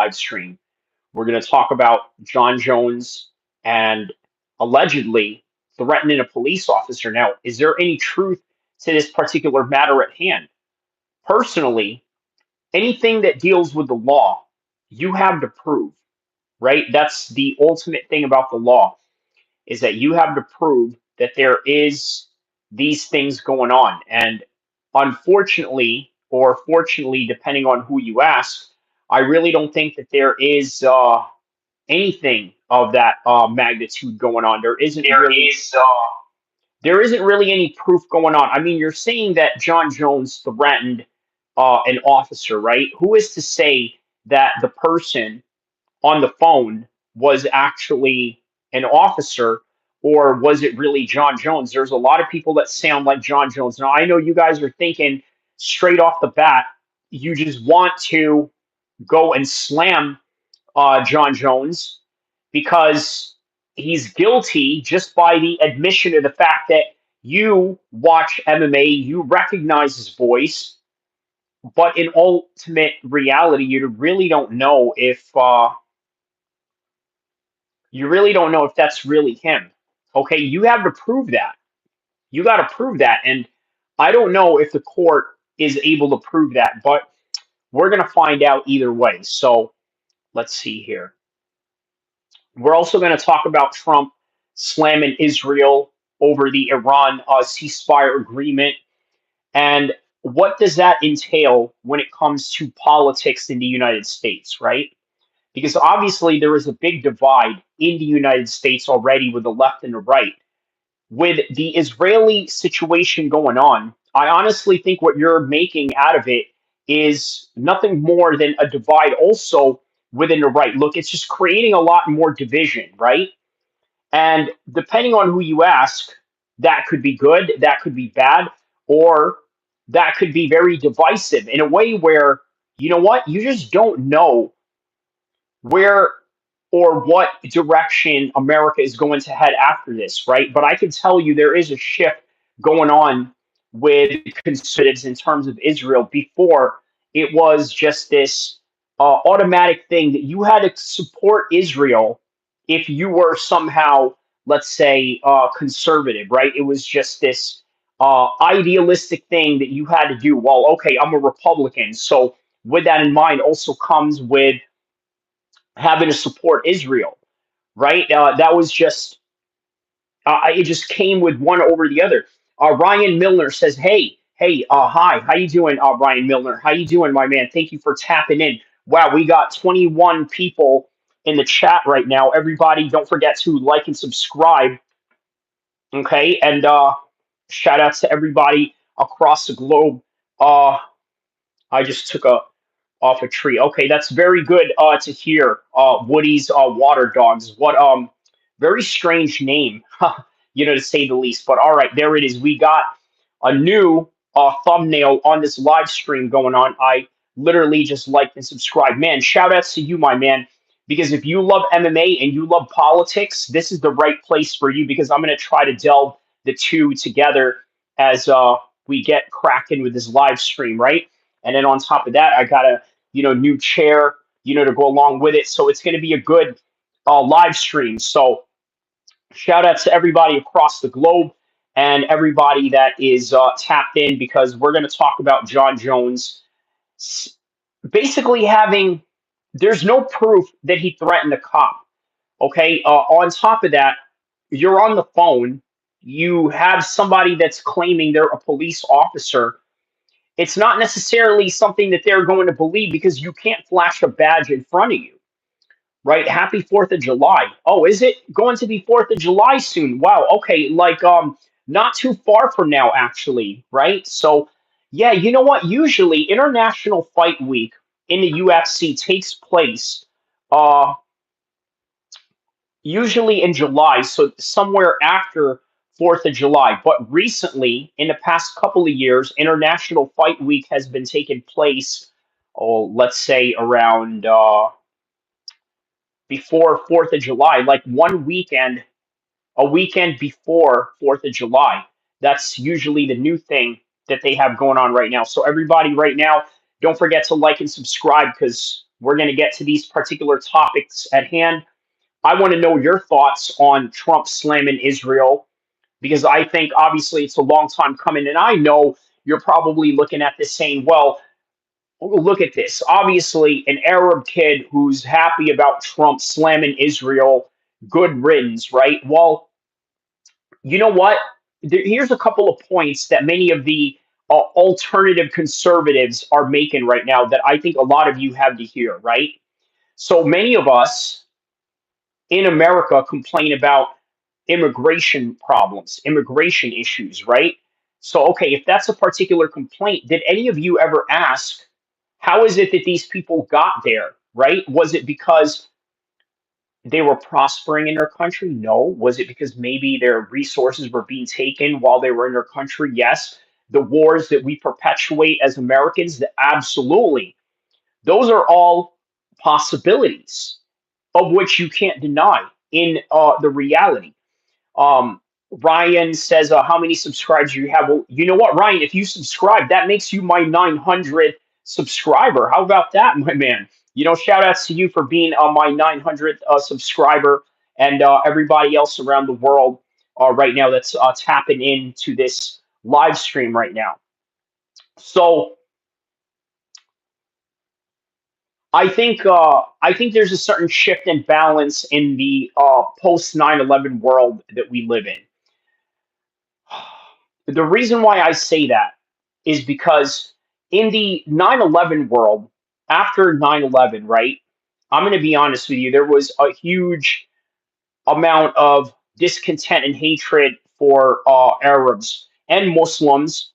live stream. We're going to talk about Jon Jones and allegedly threatening a police officer. Now, is there any truth to this particular matter at hand? Personally, anything that deals with the law, you have to prove, right? That's the ultimate thing about the law is that you have to prove that there is these things going on. And unfortunately, or fortunately, depending on who you ask, I really don't think that there is anything of that magnitude going on. There isn't really any proof going on. I mean, you're saying that Jon Jones threatened an officer, right? Who is to say that the person on the phone was actually an officer, or was it really Jon Jones? There's a lot of people that sound like Jon Jones. Now, I know you guys are thinking straight off the bat, you just want to go and slam Jon Jones because he's guilty just by the admission of the fact that you watch MMA, you recognize his voice, but in ultimate reality, you really don't know if that's really him. Okay, you have to prove that. You got to prove that, and I don't know if the court is able to prove that, but we're gonna find out either way. So let's see here. We're also going to talk about Trump slamming Israel over the Iran ceasefire agreement. And what does that entail when it comes to politics in the United States, right? Because obviously there is a big divide in the United States already with the left and the right. With the Israeli situation going on, I honestly think what you're making out of it is nothing more than a divide also within the right. Look, it's just creating a lot more division, right? And depending on who you ask, that could be good, that could be bad, or that could be very divisive in a way where, you know what, you just don't know where or what direction America is going to head after this, right? But I can tell you there is a shift going on with conservatives in terms of Israel. Before, it was just this automatic thing that you had to support Israel if you were somehow, let's say, conservative, right? It was just this idealistic thing that you had to do. Well, okay, I'm a Republican. So, with that in mind, also comes with having to support Israel, right? That was just it just came with one over the other. Ryan Milner says, "Hey, hi, how you doing, Ryan Milner? How you doing, my man? Thank you for tapping in. Wow, we got 21 people in the chat right now. Everybody, don't forget to like and subscribe. Okay, and shout outs to everybody across the globe. Uh, I just took a off a tree. Okay, that's very good to hear. Woody's water dogs. What very strange name, to say the least. But all right, there it is. We got a new thumbnail on this live stream going on. I literally just liked and subscribed. Man, shout outs to you, my man. Because if you love MMA and you love politics, this is the right place for you because I'm going to try to delve the two together as we get cracking with this live stream, right? And then on top of that, I got a new chair, to go along with it. So it's going to be a good live stream. So shout out to everybody across the globe and everybody that is tapped in because we're going to talk about Jon Jones basically there's no proof that he threatened a cop. Okay. On top of that, you're on the phone. You have somebody that's claiming they're a police officer. It's not necessarily something that they're going to believe because you can't flash a badge in front of you, right? Happy 4th of July. Oh, is it going to be 4th of July soon? Wow. Okay. Like, not too far from now, actually, right? So, yeah, you know what? Usually, International Fight Week in the UFC takes place, uh, usually in July, so somewhere after 4th of July. But recently, in the past couple of years, International Fight Week has been taking place, oh, let's say around before 4th of July, like one weekend, a weekend before 4th of July. That's usually the new thing that they have going on right now. So, everybody, right now, don't forget to like and subscribe because We're going to get to these particular topics at hand. I want to know your thoughts on Trump slamming Israel because I think obviously it's a long time coming. And I know you're probably looking at this saying, well, look at this. Obviously, an Arab kid who's happy about Trump slamming Israel, good riddance, right? Well, you know what? Here's a couple of points that many of the alternative conservatives are making right now that I think a lot of you have to hear, right? So many of us in America complain about immigration problems, immigration issues, right? So, okay, if that's a particular complaint, did any of you ever ask, how is it that these people got there, right? Was it because they were prospering in their country? No. Was it because maybe their resources were being taken while they were in their country? Yes. The wars that we perpetuate as Americans, absolutely. Those are all possibilities of which you can't deny in the reality. Um, Ryan says, how many subscribers do you have? Well, you know what, Ryan? If you subscribe, that makes you my 900th subscriber. How about that, my man? Shout outs to you for being my 900th subscriber and everybody else around the world right now that's tapping into this live stream right now. So I think there's a certain shift in balance in the post 9/11 world that we live in. The reason why I say that is because in the 9/11 world, after 9/11, right? I'm going to be honest with you, there was a huge amount of discontent and hatred for Arabs and Muslims.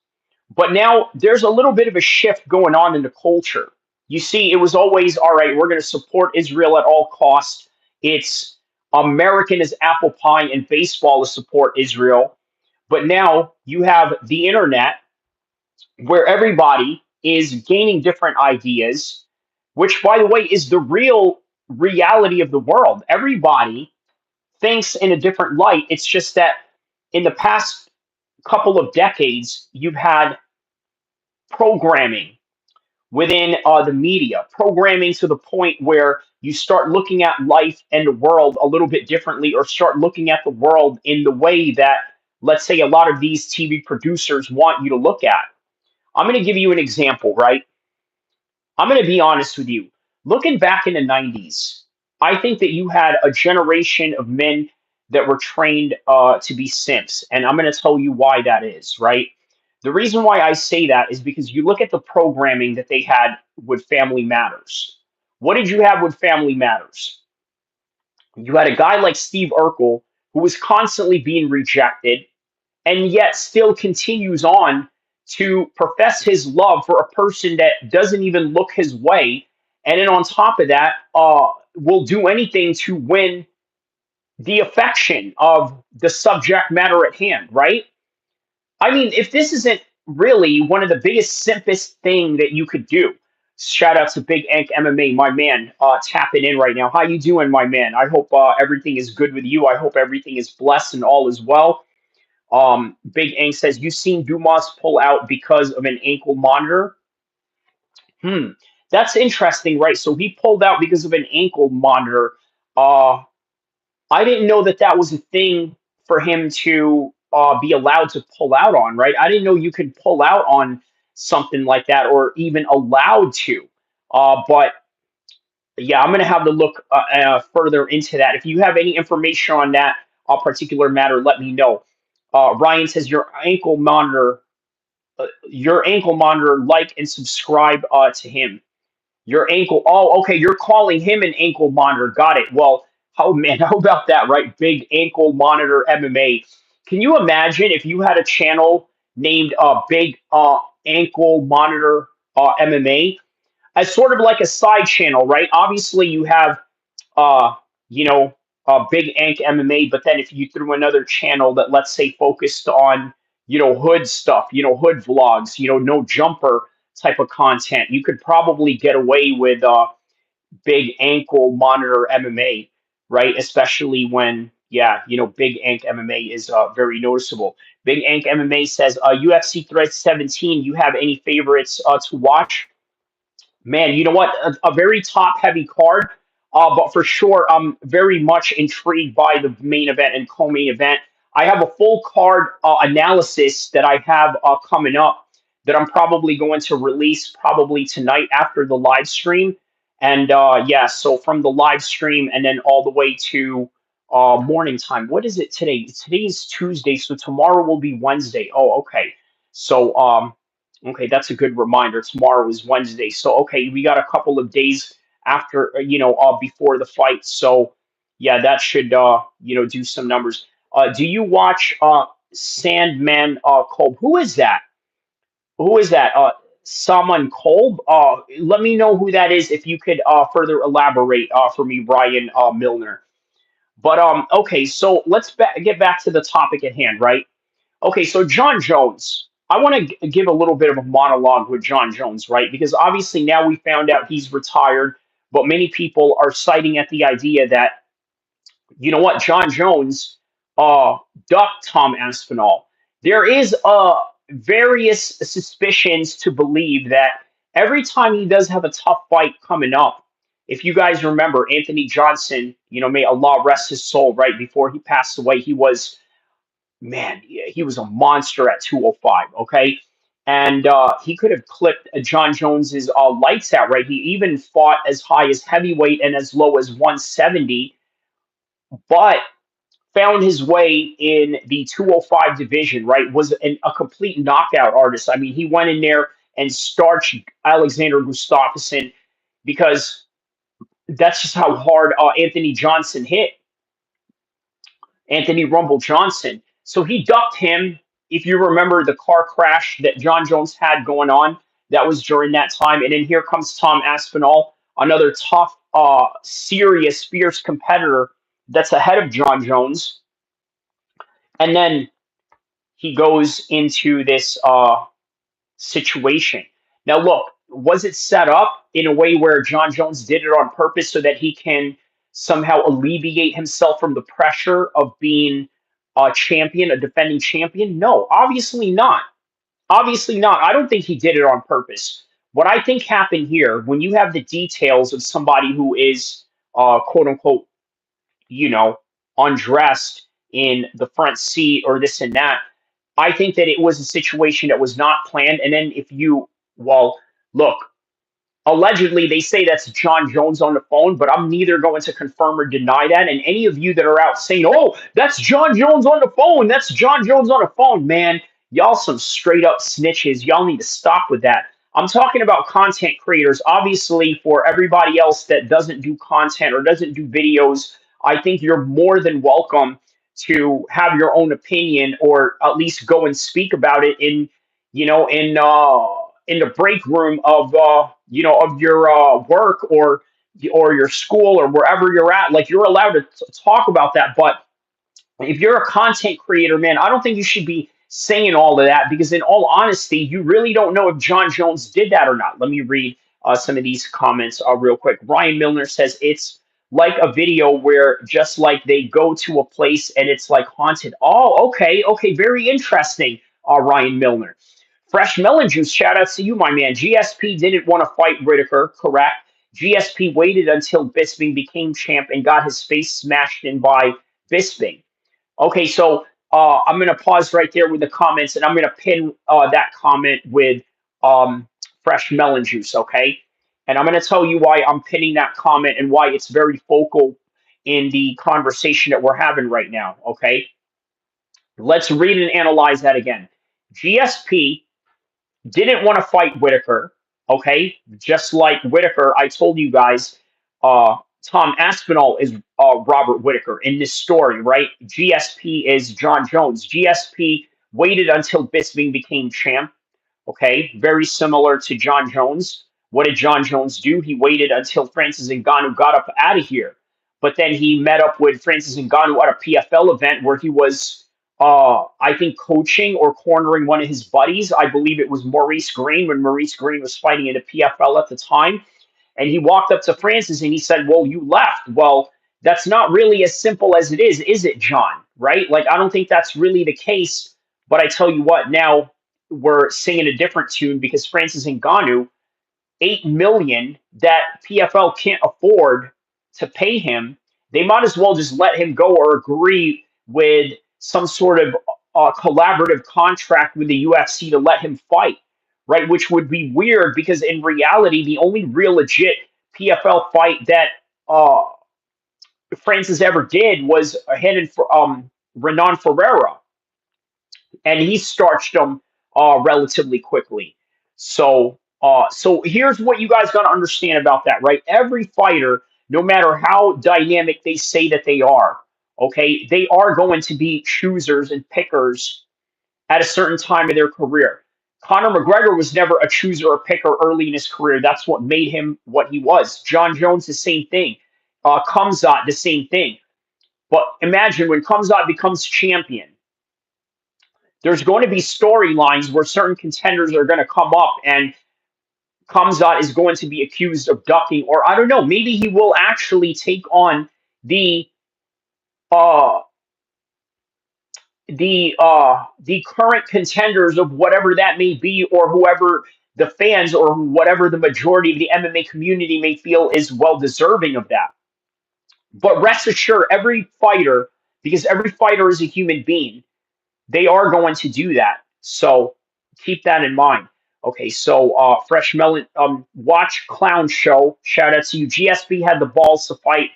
But now there's a little bit of a shift going on in the culture. You see, it was always, all right, we're going to support Israel at all costs. It's American as apple pie and baseball to support Israel. But now you have the internet where everybody is gaining different ideas, which, by the way, is the real reality of the world. Everybody thinks in a different light. It's just that in the past couple of decades, you've had programming within the media, programming to the point where you start looking at life and the world a little bit differently, or start looking at the world in the way that, let's say, a lot of these TV producers want you to look at. I'm going to give you an example, right? I'm going to be honest with you. Looking back in the 90s, I think that you had a generation of men that were trained to be simps. And I'm going to tell you why that is, right? The reason why I say that is because you look at the programming that they had with Family Matters. What did you have with Family Matters? You had a guy like Steve Urkel who was constantly being rejected and yet still continues on to profess his love for a person that doesn't even look his way. And then on top of that, will do anything to win the affection of the subject matter at hand, right? I mean, if this isn't really one of the biggest, simplest thing that you could do. Shout out to Big Ank MMA, my man, tapping in right now. How you doing, my man? I hope everything is good with you. I hope everything is blessed and all is well. Big Ang says, you've seen Dumas pull out because of an ankle monitor. Hmm, that's interesting, right? So he pulled out because of an ankle monitor. Uh, I didn't know that that was a thing for him to be allowed to pull out on, right? I didn't know you could pull out on something like that or even allowed to. But yeah, I'm going to have to look further into that. If you have any information on that particular matter, let me know. Ryan says your ankle monitor, like and subscribe to him. Your ankle. Oh, okay. You're calling him an ankle monitor. Got it. Well, oh man, how about that, right? Big ankle monitor MMA. Can you imagine if you had a channel named Big Ankle Monitor MMA as sort of like a side channel, right? Obviously, you have uh, you know, Big Ank MMA. But then if you threw another channel that, let's say, focused on, hood stuff, hood vlogs, no jumper type of content, you could probably get away with Big Ankle Monitor MMA, right? Especially when, yeah, Big Ank MMA is very noticeable. Big Ank MMA says, UFC Threat 17, you have any favorites to watch? Man, you know what? A very top heavy card, but for sure, I'm very much intrigued by the main event and co main event. I have a full card analysis that I have coming up that I'm probably going to release probably tonight after the live stream. And yeah, so from the live stream and then all the way to morning time. What is it today? Today is Tuesday, so tomorrow will be Wednesday. Oh, okay. So, okay, that's a good reminder. Tomorrow is Wednesday. So, okay, we got a couple of days after, before the fight. So, yeah, that should, do some numbers. Do you watch Sandman Kolb? Who is that? Who is that? Salman Kolb? Let me know who that is if you could further elaborate for me, Ryan Milner. But okay, so let's get back to the topic at hand, right? Okay, so Jon Jones. I want to give a little bit of a monologue with Jon Jones, right? Because obviously now we found out he's retired, but many people are citing at the idea that, you know what, Jon Jones uh, ducked Tom Aspinall. There is various suspicions to believe that every time he does have a tough fight coming up, if you guys remember Anthony Johnson, may Allah rest his soul, right before he passed away, he was man, yeah, he was a monster at 205. Okay. And he could have clipped Jon Jones's lights out, right? He even fought as high as heavyweight and as low as 170, but found his way in the 205 division, right? Was a complete knockout artist. I mean, he went in there and starched Alexander Gustafsson because that's just how hard Anthony Johnson hit. Anthony Rumble Johnson. So he ducked him. If you remember the car crash that Jon Jones had going on, that was during that time. And then here comes Tom Aspinall, another tough, serious, fierce competitor that's ahead of Jon Jones. And then he goes into this situation. Now, look, was it set up in a way where Jon Jones did it on purpose so that he can somehow alleviate himself from the pressure of being a champion, a defending champion? No, obviously not. Obviously not. I don't think he did it on purpose. What I think happened here, when you have the details of somebody who is, quote unquote, you know, undressed in the front seat or this and that, I think that it was a situation that was not planned. And then well, look, allegedly they say that's Jon Jones on the phone, but I'm neither going to confirm or deny that. And any of you that are out saying, "Oh, that's Jon Jones on the phone. That's Jon Jones on the phone," man, y'all some straight up snitches. Y'all need to stop with that. I'm talking about content creators. Obviously, for everybody else that doesn't do content or doesn't do videos, I think you're more than welcome to have your own opinion or at least go and speak about it in, in the break room of of your work or your school or wherever you're at. Like you're allowed to talk about that, but if you're a content creator, man, I don't think you should be saying all of that because, in all honesty, you really don't know if Jon Jones did that or not. Let me read some of these comments real quick. Ryan Milner says it's like a video where just like they go to a place and it's like haunted. Oh, okay, okay, very interesting. Ryan Milner. Fresh Melon Juice, shout out to you, my man. GSP didn't want to fight Whitaker, correct? GSP waited until Bisping became champ and got his face smashed in by Bisping. Okay, so I'm going to pause right there with the comments, and I'm going to pin that comment with fresh melon juice. Okay, and I'm going to tell you why I'm pinning that comment and why it's very focal in the conversation that we're having right now. Okay, let's read and analyze that again. GSP didn't want to fight Whitaker. Okay, just like Whitaker, I told you guys, Tom Aspinall is Robert Whitaker in this story, right? GSP is Jon Jones. GSP waited until Bisping became champ. Okay, very similar to Jon Jones. What did Jon Jones do? He waited until Francis Ngannou got up out of here, but then he met up with Francis Ngannou at a PFL event where he was, I think, coaching or cornering one of his buddies. I believe it was Maurice Green when Maurice Green was fighting in the PFL at the time. And he walked up to Francis and he said, "Well, you left." Well, that's not really as simple as it is it, John? Right? Like, I don't think that's really the case. But I tell you what, now we're singing a different tune because Francis Ngannou $8 million that PFL can't afford to pay him, they might as well just let him go or agree with some sort of collaborative contract with the UFC to let him fight, right? Which would be weird because in reality, the only real legit PFL fight that uh, Francis ever did was headed for Renan Ferreira, and he starched him relatively quickly. So here's what you guys got to understand about that, right? Every fighter, no matter how dynamic they say that they are, okay, they are going to be choosers and pickers at a certain time of their career. Conor McGregor was never a chooser or picker early in his career. That's what made him what he was. Jon Jones, the same thing. Kamzat, the same thing. But imagine when Kamzat becomes champion, there's going to be storylines where certain contenders are going to come up and Kamzat is going to be accused of ducking, or I don't know, maybe he will actually take on the uh the current contenders of whatever that may be, or whoever the fans or whatever the majority of the MMA community may feel is well deserving of that. But rest assured, every fighter, because every fighter is a human being, they are going to do that. So keep that in mind. Okay, so Fresh Melon, watch Clown Show. Shout out to you. GSP had the balls to fight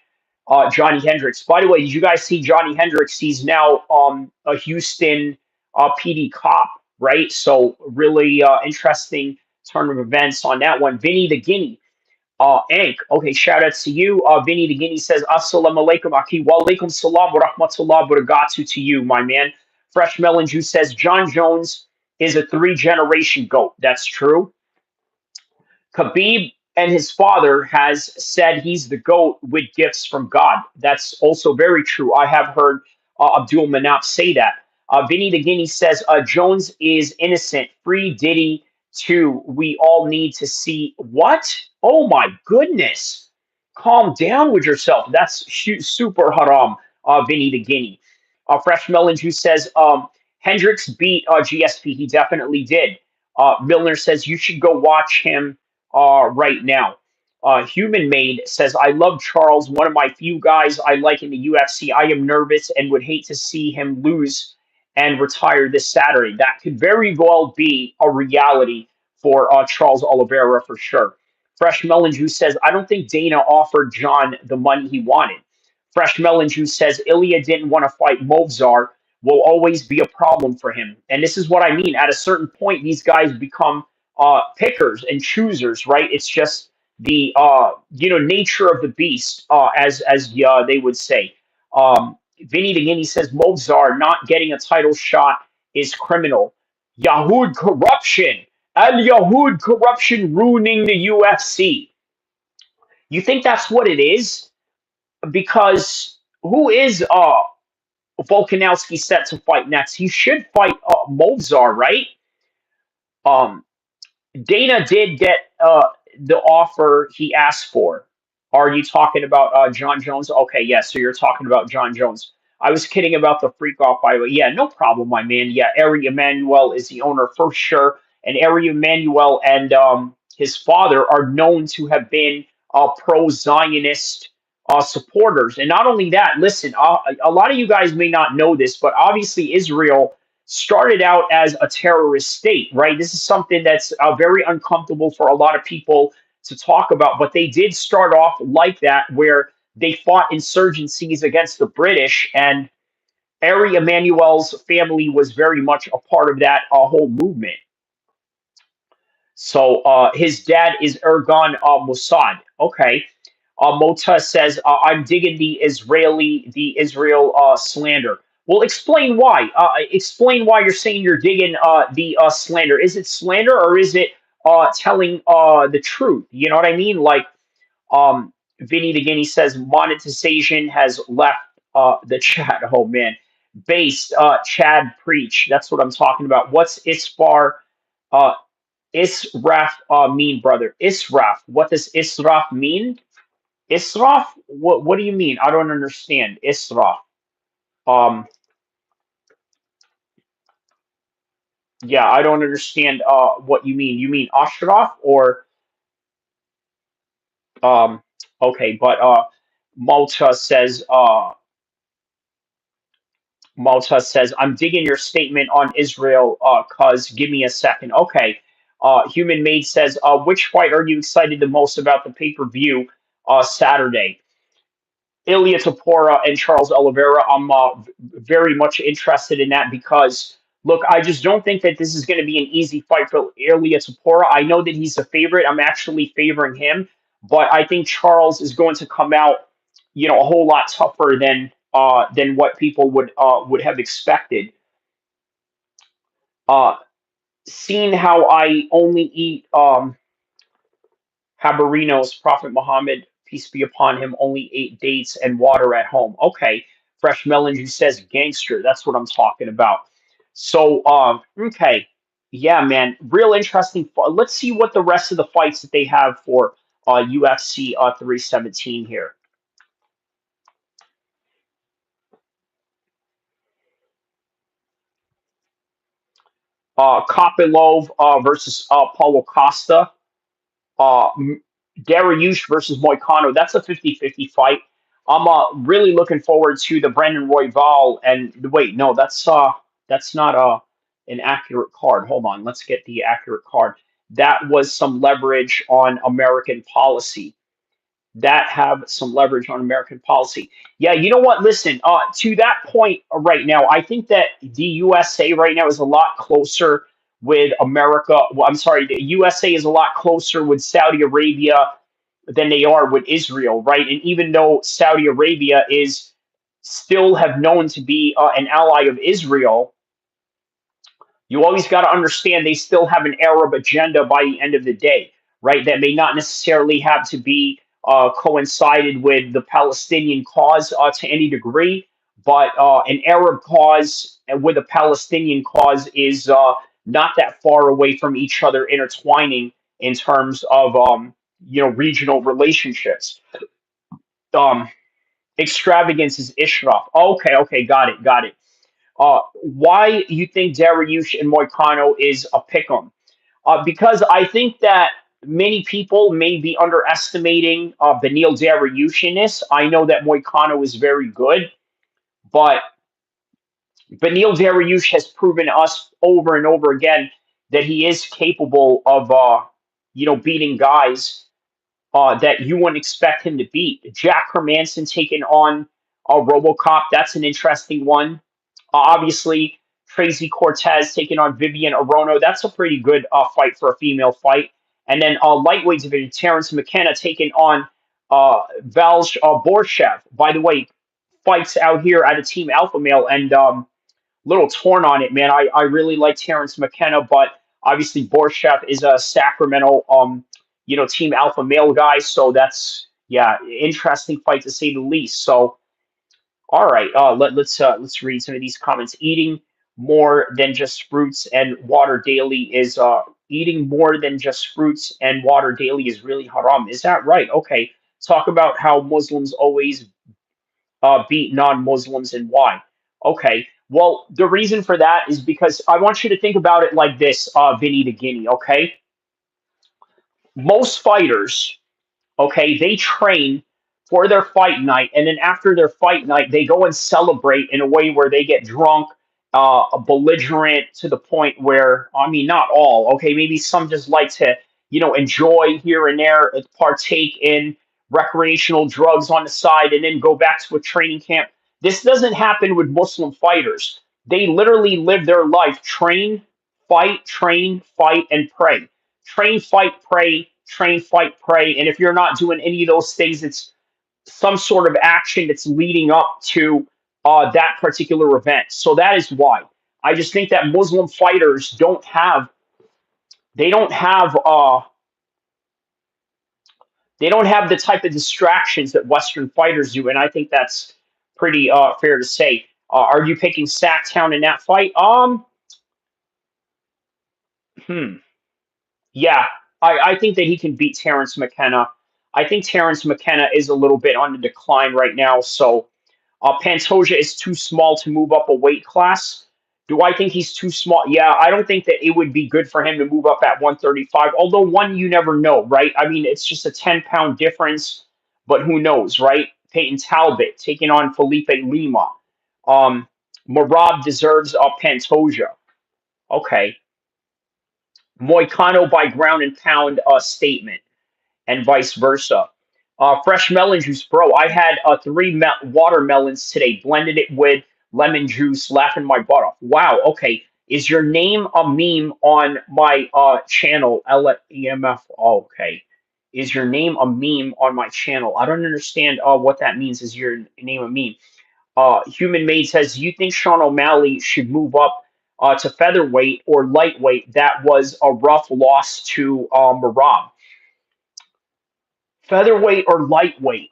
Johnny Hendricks. By the way, did you guys see Johnny Hendricks? He's now a Houston PD cop, right? So really interesting turn of events on that one. Vinny the Guinea. Ank, okay, shout out to you. Vinny the Guinea says, Assalamu alaikum, Aki. Wa alaikum salam wa rahmatullah wa barakatuh to you, my man. Fresh Melon Juice says, Jon Jones is a three-generation GOAT. That's true. Khabib and his father has said he's the GOAT with gifts from God. That's also very true. I have heard Abdul Manap say that. Vinny the Guinea says Jones is innocent. Free Diddy too. We all need to see what? Oh my goodness. Calm down with yourself. That's super haram, Vinny the Guinea. Fresh Melon Juice says Hendricks beat GSP. He definitely did. Milner says you should go watch him right now. Human Made says, I love Charles, one of my few guys I like in the UFC. I am nervous and would hate to see him lose and retire this Saturday. That could very well be a reality for Charles Oliveira for sure. Fresh Melon Juice says, I don't think Dana offered John the money he wanted. Fresh Melon Juice says, Ilya didn't want to fight Movzar, will always be a problem for him. And this is what I mean. At a certain point, these guys become pickers and choosers, right? It's just the nature of the beast, as they would say. Vinny the Guinea says Mozart not getting a title shot is criminal. Yahud corruption, Al Yahud corruption ruining the UFC. You think that's what it is? Because who is Volkanovski set to fight next? He should fight Mozart, right? Um, Dana did get the offer he asked for. Are you talking about Jon Jones? Okay, yes. So you're talking about Jon Jones. I was kidding about the freak off, by the way. Yeah, no problem, my man. Yeah, Ari Emanuel is the owner for sure. And Ari Emanuel and his father are known to have been pro Zionist supporters. And not only that, listen, a lot of you guys may not know this, but obviously Israel started out as a terrorist state, right? This is something that's very uncomfortable for a lot of people to talk about, but they did start off like that, where they fought insurgencies against the British, and Ari Emanuel's family was very much a part of that whole movement. So his dad is Ergon Mossad. Okay. Mota says, I'm digging the Israel slander. Well, explain why. Explain why you're saying you're digging the slander. Is it slander or is it telling the truth? You know what I mean? Like, Vinny the Guinea says, monetization has left the chat. Oh, man. Based, Chad Preach. That's what I'm talking about. What's Isfar? Uh, Israf mean, brother? Israf. What does Israf mean? Israf? What do you mean? I don't understand. Israf. Um, yeah, I don't understand what you mean. You mean Ashraf or Um, okay, but Malta says, I'm digging your statement on Israel, cuz give me a second. Okay. Human Made says, which fight are you excited the most about the pay-per-view Saturday? Ilya Tapora and Charles Oliveira. I'm very much interested in that because, look, I just don't think that this is going to be an easy fight for Ilya Tapora. I know that he's a favorite. I'm actually favoring him, but I think Charles is going to come out, a whole lot tougher than what people would have expected. Uh, Seeing how I only eat Habarinos, Prophet Muhammad, peace be upon him, only ate dates and water at home. Okay. Fresh Melon who says gangster. That's what I'm talking about. So, okay. Yeah, man. Real interesting. Let's see what the rest of the fights that they have for UFC 317 here. Kopilov versus Paulo Costa. uh, Dariush versus Moicano. That's a 50-50 fight. I'm really looking forward to the Brandon Royval and wait, no, that's not an accurate card. Hold on, let's get the accurate card. That was some leverage on American policy. That have some leverage on American policy. Yeah, you know what? Listen, to that point right now, I think that the USA right now is a lot closer with America. Well, I'm sorry, the USA is a lot closer with Saudi Arabia than they are with Israel, right? And even though Saudi Arabia is still have known to be an ally of Israel, you always got to understand they still have an Arab agenda by the end of the day, right? That may not necessarily have to be coincided with the Palestinian cause to any degree, but an Arab cause with a Palestinian cause is not that far away from each other, intertwining in terms of regional relationships. Um, Extravagance is Ishraf. Okay, okay, got it, got it. Why you think Dariush and Moicano is a pick 'em? Because I think that many people may be underestimating Beneil Dariush in this. I know that Moicano is very good, but Beneil Dariush has proven to us over and over again that he is capable of, beating guys that you wouldn't expect him to beat. Jack Hermanson taking on RoboCop. That's an interesting one. Obviously, Tracy Cortez taking on Vivian Arono. That's a pretty good fight for a female fight. And then lightweight division, Terrence McKenna taking on Valj Borshev. By the way, fights out here at a Team Alpha Male and little torn on it, man. I really like Terrence McKenna, but obviously Borshev is a Sacramento, Team Alpha Male guy. So that's, yeah, interesting fight to say the least. So all right, let's read some of these comments. Eating more than just fruits and water daily is really haram. Is that right? Okay. Talk about how Muslims always beat non-Muslims and why. Okay. Well, the reason for that is because I want you to think about it like this, Vinny the Guinea. Okay, most fighters, okay, they train for their fight night, and then after their fight night, they go and celebrate in a way where they get drunk, belligerent to the point where, I mean, not all, okay, maybe some just like to, enjoy here and there, partake in recreational drugs on the side, and then go back to a training camp. This doesn't happen with Muslim fighters. They literally live their life train, fight, and pray. Train, fight, pray, train, fight, pray. And if you're not doing any of those things, it's some sort of action that's leading up to that particular event. So that is why I just think that Muslim fighters they don't have they don't have the type of distractions that Western fighters do, and I think that's pretty fair to say. Are you picking Sacktown in that fight? Hmm. Yeah, I think that he can beat Terrence McKenna. I think Terrence McKenna is a little bit on the decline right now. So Pantoja is too small to move up a weight class. Do I think he's too small? Yeah, I don't think that it would be good for him to move up at 135. Although one, you never know, right? I mean, it's just a 10-pound difference, but who knows, right? Peyton Talbot taking on Felipe Lima. Um, Marab deserves a Pantoja. Okay. Moicano by ground and pound statement, and vice versa. Fresh melon juice, bro. I had three watermelons today, blended it with lemon juice, laughing my butt off. Wow. Okay. Is your name a meme on my channel? LEMF. Oh, okay. Is your name a meme on my channel? I don't understand what that means. Is your name a meme? Human Made says, "Do you think Sean O'Malley should move up to featherweight or lightweight? That was a rough loss to Marab. Featherweight or lightweight?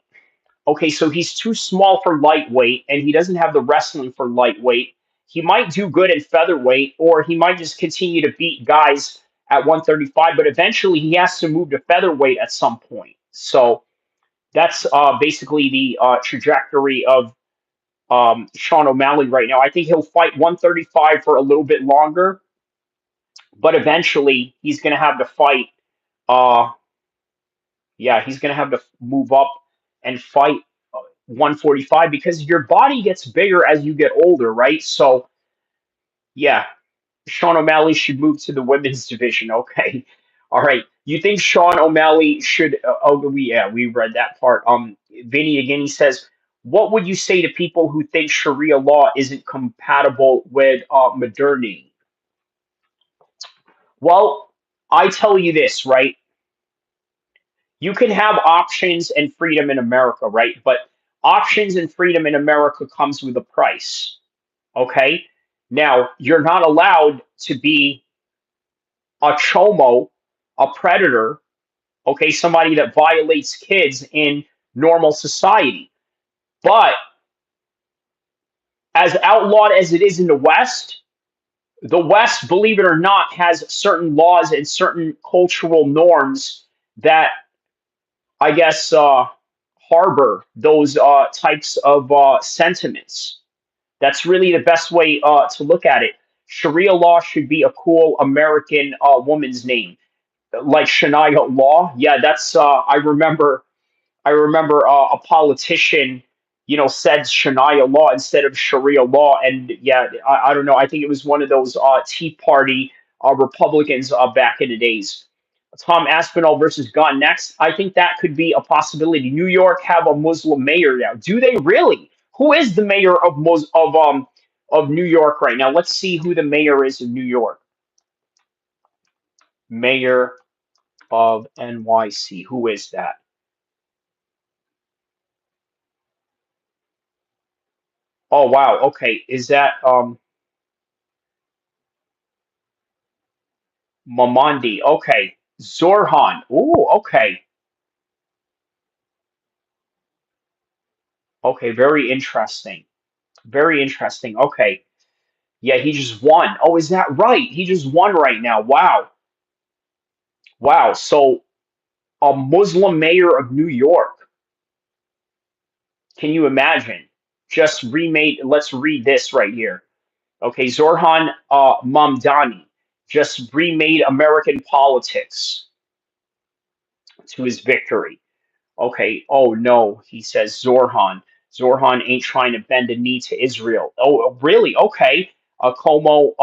Okay, so he's too small for lightweight, and he doesn't have the wrestling for lightweight. He might do good at featherweight, or he might just continue to beat guys at 135, but eventually he has to move to featherweight at some point. So that's basically the trajectory of Sean O'Malley right now. I think he'll fight 135 for a little bit longer, but eventually he's going to have to fight. Uh, yeah, he's going to have to move up and fight 145 because your body gets bigger as you get older, right? So, yeah, Sean O'Malley should move to the women's division. Okay. All right. You think Sean O'Malley should? We read that part. Vinny again. He says, "What would you say to people who think Sharia law isn't compatible with modernity?" Well, I tell you this, right? You can have options and freedom in America, right? But options and freedom in America comes with a price. Okay. Now, you're not allowed to be a chomo, a predator, okay, somebody that violates kids in normal society. But as outlawed as it is in the West, believe it or not, has certain laws and certain cultural norms that I guess harbor those types of sentiments. That's really the best way to look at it. Sharia law should be a cool American woman's name, like Shania Law. Yeah, that's. I remember a politician, said Shania law instead of Sharia law, and yeah, I don't know. I think it was one of those Tea Party Republicans back in the days. Tom Aspinall versus Gunn next. I think that could be a possibility. New York have a Muslim mayor now. Do they really? Who is the mayor of New York right now? Let's see who the mayor is in New York. Mayor of NYC. Who is that? Oh wow. Okay. Is that Mamandi? Okay. Zorhan. Ooh, okay. Okay, very interesting. Very interesting. Okay. Yeah, he just won. Oh, is that right? He just won right now. Wow. Wow. So a Muslim mayor of New York. Can you imagine? Just remade. Let's read this right here. Okay, Zorhan Mamdani just remade American politics to his victory. Okay. Oh no, he says Zorhan. Zorhan ain't trying to bend a knee to Israel. Oh, really? Okay. Como,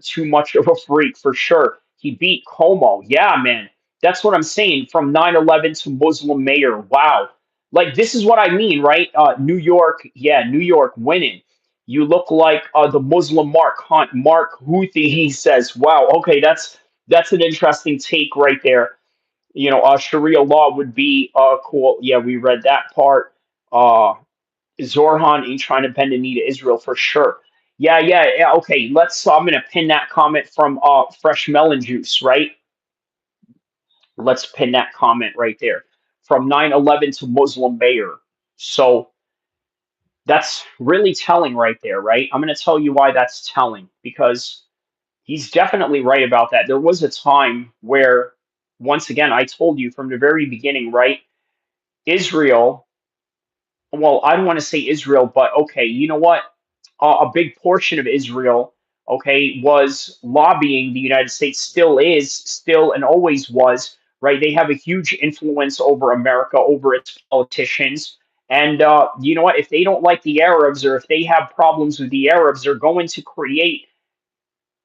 too much of a freak for sure. He beat Como. Yeah, man. That's what I'm saying. From 9/11 to Muslim mayor. Wow. Like this is what I mean, right? New York. Yeah, New York winning. You look like the Muslim Mark Hunt, Mark Houthi. He says, "Wow. Okay, that's an interesting take right there." Sharia law would be cool. Yeah, we read that part. Uh, Zorhan ain't trying to bend the knee to Israel for sure. Yeah, yeah, yeah. Okay, I'm gonna pin that comment from Fresh Melon Juice, right? Let's pin that comment right there. From 9/11 to Muslim Mayor. So that's really telling right there, right? I'm gonna tell you why that's telling because he's definitely right about that. There was a time where, once again, I told you from the very beginning, right? Israel, well, I don't want to say Israel, but okay, you know what? A big portion of Israel okay, was lobbying the United States, still is, still and always was, right? They have a huge influence over America, over its politicians. And you know what? If they don't like the Arabs, or if they have problems with the Arabs, they're going to create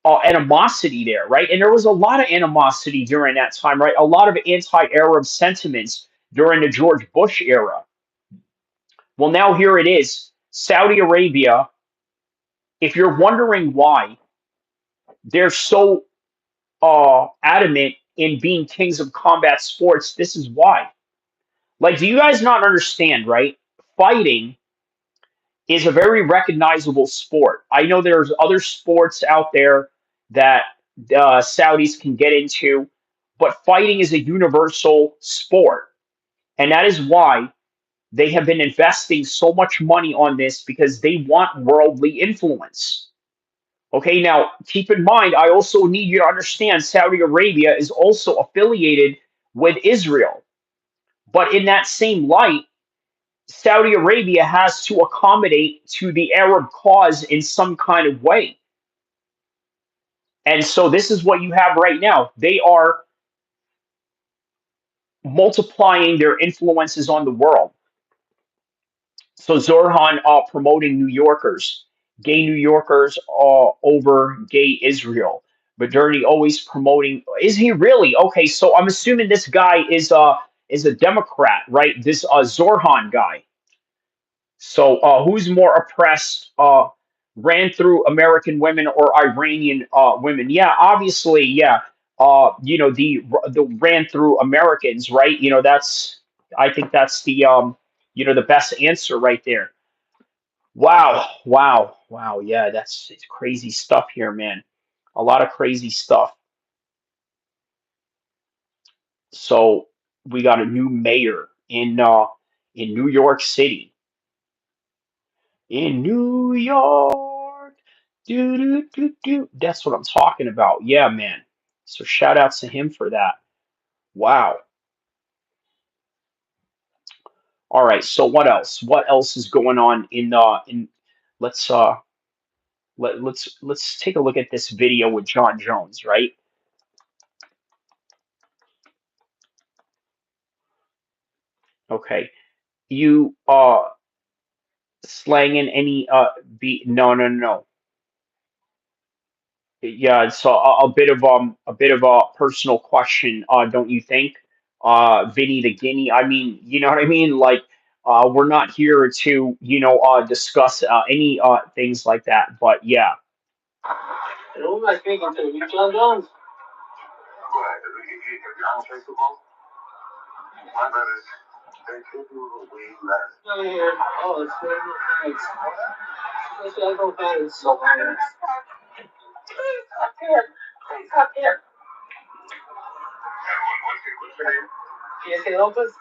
animosity there, right? And there was a lot of animosity during that time, right? A lot of anti-Arab sentiments during the George Bush era. Well, now here it is. Saudi Arabia, if you're wondering why they're so adamant in being kings of combat sports, this is why. Like, do you guys not understand, right? Fighting is a very recognizable sport. I know there's other sports out there that Saudis can get into, but fighting is a universal sport. And that is why they have been investing so much money on this, because they want worldly influence. Okay, now keep in mind, I also need you to understand Saudi Arabia is also affiliated with Israel. But in that same light, Saudi Arabia has to accommodate to the Arab cause in some kind of way. And so this is what you have right now. They are multiplying their influences on the world. So Zorhan promoting New Yorkers, gay New Yorkers over gay Israel. Modernity always promoting. Is he really okay? So I'm assuming this guy is a Democrat, right? This Zorhan guy. So who's more oppressed? Ran through American women or Iranian women? Yeah, obviously, yeah. You know, the ran through Americans, right? You know, that's, I think that's the you know, the best answer right there. Wow, wow, wow. Yeah, that's, it's crazy stuff here, man. A lot of crazy stuff. So we got a new mayor in New York City. In New York. Do do do do. That's what I'm talking about. Yeah, man. So shout outs to him for that. Wow. All right. So what else? What else is going on in let's let's take a look at this video with Jon Jones, right? Okay. You slanging any beat? No, no, no. Yeah, it's a bit of a personal question, don't you think? Vinny the Guinea. I mean, you know what I mean? Like, we're not here to, you know, discuss any things like that. But yeah. And who am I speaking to? You, Jon Jones? Right. If you're untraceable, my brothers, they could do way less. Oh, yeah. Oh, it's very nice. It's like, okay, it's so nice. Please, up here. Please, up here. What's your name? PSA Lopez?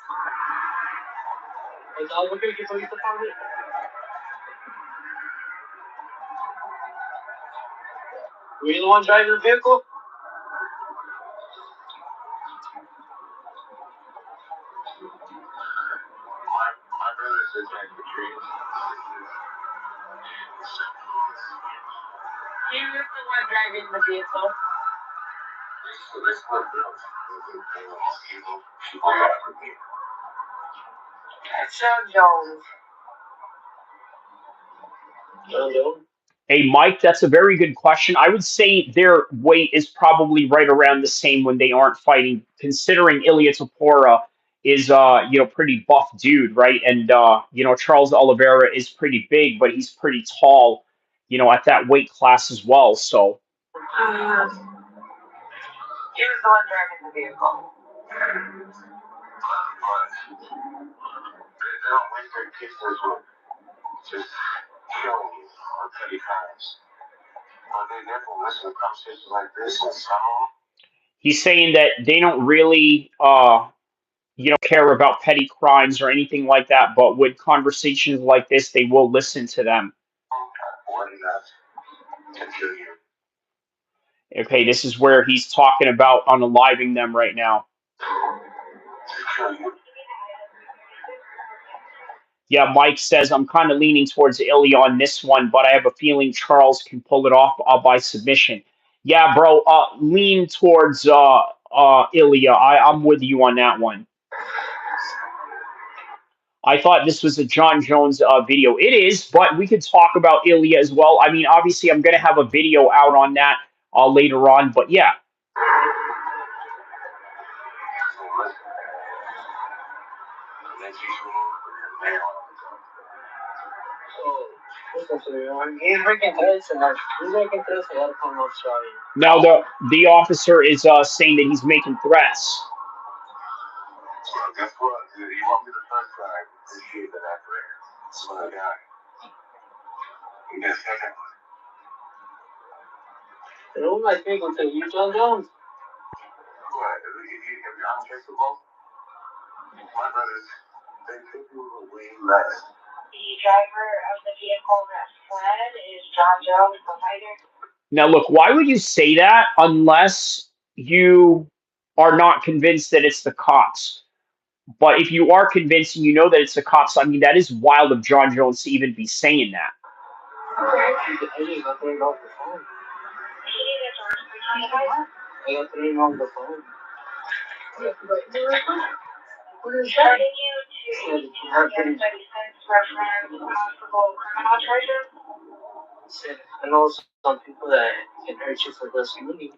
With Albuquerque Police Department? Were you the one driving the vehicle? My brother's just like the dreams. You were the one driving the vehicle. This one girl. That's Jon Jones. Jon Jones? Hey, Mike, that's a very good question. I would say their weight is probably right around the same when they aren't fighting, considering Ilya Tapora is you know, pretty buff dude, right? And you know, Charles Oliveira is pretty big, but he's pretty tall, you know, at that weight class as well. So he was the one driving the vehicle. They don't waste their kisses with just killing you or petty crimes. But they never listen to conversations like this and some. He's saying that they don't really you know, care about petty crimes or anything like that, but with conversations like this, they will listen to them. Okay, this is where he's talking about unaliving them right now. Yeah, Mike says I'm kind of leaning towards Ilya on this one, but I have a feeling Charles can pull it off by submission. Yeah, bro, lean towards Ilya. I'm with you on that one. I thought this was a Jon Jones video. It is, but we could talk about Ilya as well. I mean, obviously, I'm going to have a video out on that later on, but yeah. Now the officer is saying that he's making threats. Who am I speaking to? You, Jon Jones? The driver of the vehicle that fled is Jon Jones, the fighter. Now, look, why would you say that unless you are not convinced that it's the cops? But if you are convinced and you know that it's the cops, I mean, that is wild of Jon Jones to even be saying that. I got three off the phone. I got three off the phone. What is that? I know some people that can hurt you for this money.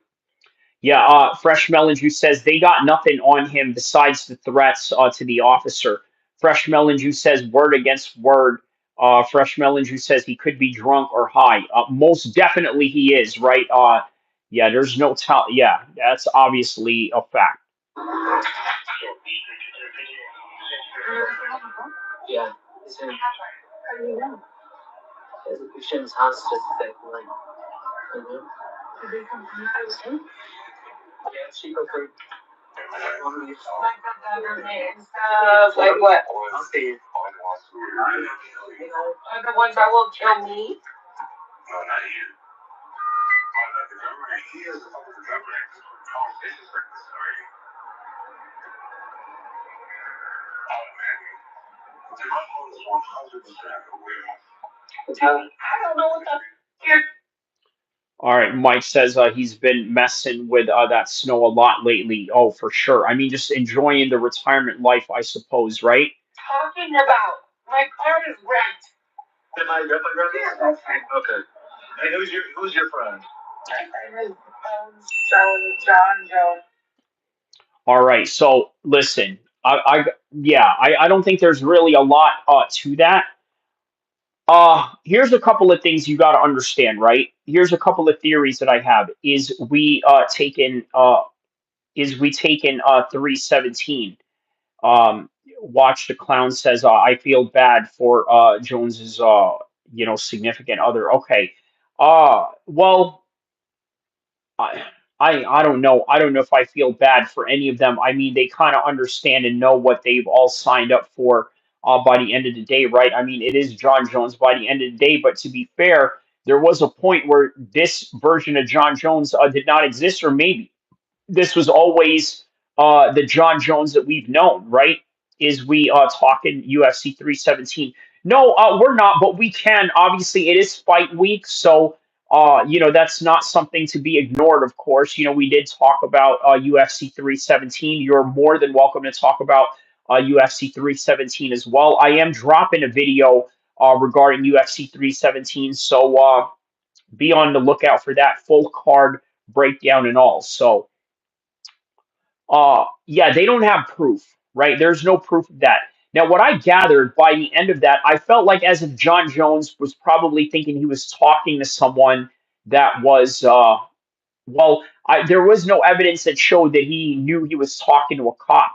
Yeah, Fresh Melon Juice says they got nothing on him besides the threats to the officer. Fresh Melon Juice says word against word. Fresh Melon Juice says he could be drunk or high. Most definitely he is, right? Yeah, there's no tell. Yeah, that's obviously a fact. Yeah, it's in. How do you know? There's a picture in his house just like. Did they come from the house too? Yeah, she go for. Like what? I'll see. Are the ones that will kill me? I don't know what the. All right, Mike says he's been messing with that snow a lot lately. Oh, for sure. I mean, just enjoying the retirement life, I suppose, right? Talking about my car is wrecked. Am I wrecked? Yeah, that's fine. Okay. And who's your friend? My friend is Jon Jones. All right. So listen, yeah, I don't think there's really a lot to that. Here's a couple of things you got to understand, right? Here's a couple of theories that I have. Is we taken 317? Watch the clown says I feel bad for Jones's significant other. Okay. Well, I, I don't know. I don't know if I feel bad for any of them. I mean, they kind of understand and know what they've all signed up for by the end of the day, right? I mean, it is Jon Jones by the end of the day, but to be fair, there was a point where this version of Jon Jones did not exist, or maybe this was always the Jon Jones that we've known, right? Is we talking UFC 317? No, we're not, but we can. Obviously, it is fight week, so that's not something to be ignored. Of course, we did talk about UFC 317. You're more than welcome to talk about UFC 317 as well. I am dropping a video regarding UFC 317, so be on the lookout for that full card breakdown and all. So yeah, they don't have proof, right? There's no proof of that. Now, what I gathered by the end of that, I felt like as if Jon Jones was probably thinking he was talking to someone that was well, there was no evidence that showed that he knew he was talking to a cop.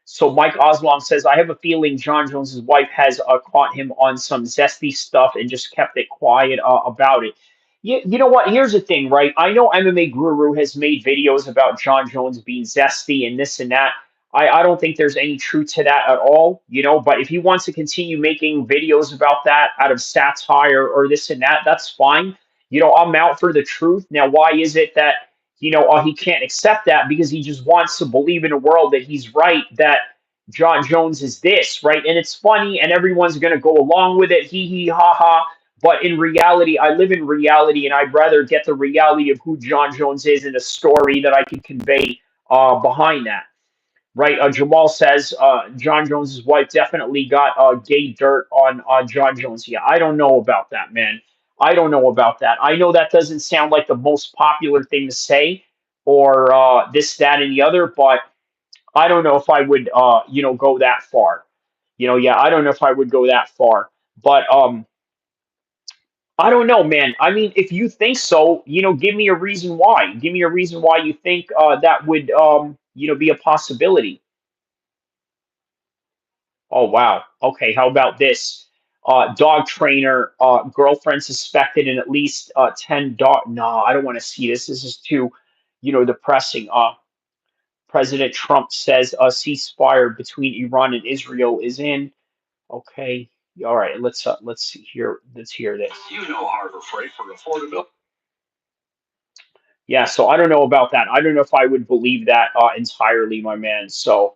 So Mike Oswald says, I have a feeling Jon Jones's wife has caught him on some zesty stuff and just kept it quiet about it. You know what? Here's the thing, right? I know MMA Guru has made videos about Jon Jones being zesty and this and that. I don't think there's any truth to that at all, but if he wants to continue making videos about that out of satire or this and that, that's fine. I'm out for the truth. Now, why is it that he can't accept that? Because he just wants to believe in a world that he's right, that Jon Jones is this, right? And it's funny, and everyone's going to go along with it, hee hee ha ha. But in reality, I live in reality, and I'd rather get the reality of who Jon Jones is in a story that I can convey behind that, right? Jamal says Jon Jones's wife definitely got gay dirt on Jon Jones. Yeah, I don't know about that, man. I don't know about that. I know that doesn't sound like the most popular thing to say, or this, that, and the other, but I don't know if I would, go that far. Yeah, I don't know if I would go that far. But I don't know, man. I mean, if you think so, give me a reason why. Give me a reason why you think that would, be a possibility. Oh, wow. Okay, how about this? Dog trainer, girlfriend suspected in at least 10 dog. No, I don't want to see this. This is too, depressing. President Trump says a ceasefire between Iran and Israel is in. Okay. All right. Let's see here. Let's hear this. You know Harbor Freight for affordability. Yeah. So I don't know about that. I don't know if I would believe that entirely, my man. So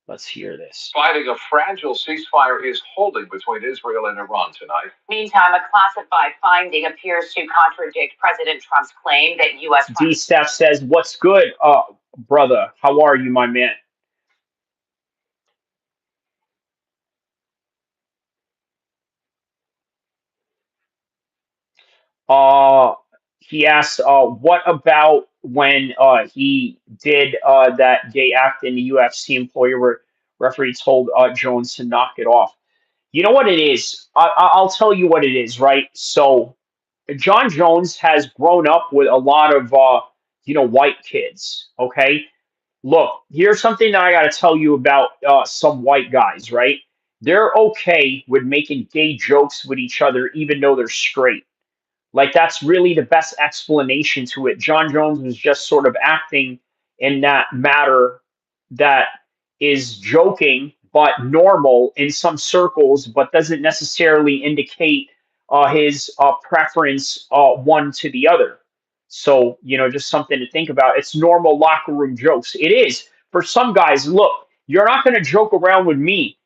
let's hear this. Fighting a fragile ceasefire is holding between Israel and Iran tonight. Meantime, a classified finding appears to contradict President Trump's claim that U.S. D. Steph says, "What's good, brother? How are you, my man?" Uh, he asks, "What about when he did that gay act in the UFC employer where referee told Jones to knock it off?" You know what it is? I'll tell you what it is, right? So, Jon Jones has grown up with a lot of, white kids. Okay, look, here's something that I got to tell you about some white guys, right? They're okay with making gay jokes with each other, even though they're straight. Like that's really the best explanation to it. Jon Jones was just sort of acting in that matter that is joking but normal in some circles, but doesn't necessarily indicate his preference one to the other. So, just something to think about. It's normal locker room jokes. It is for some guys. Look, you're not going to joke around with me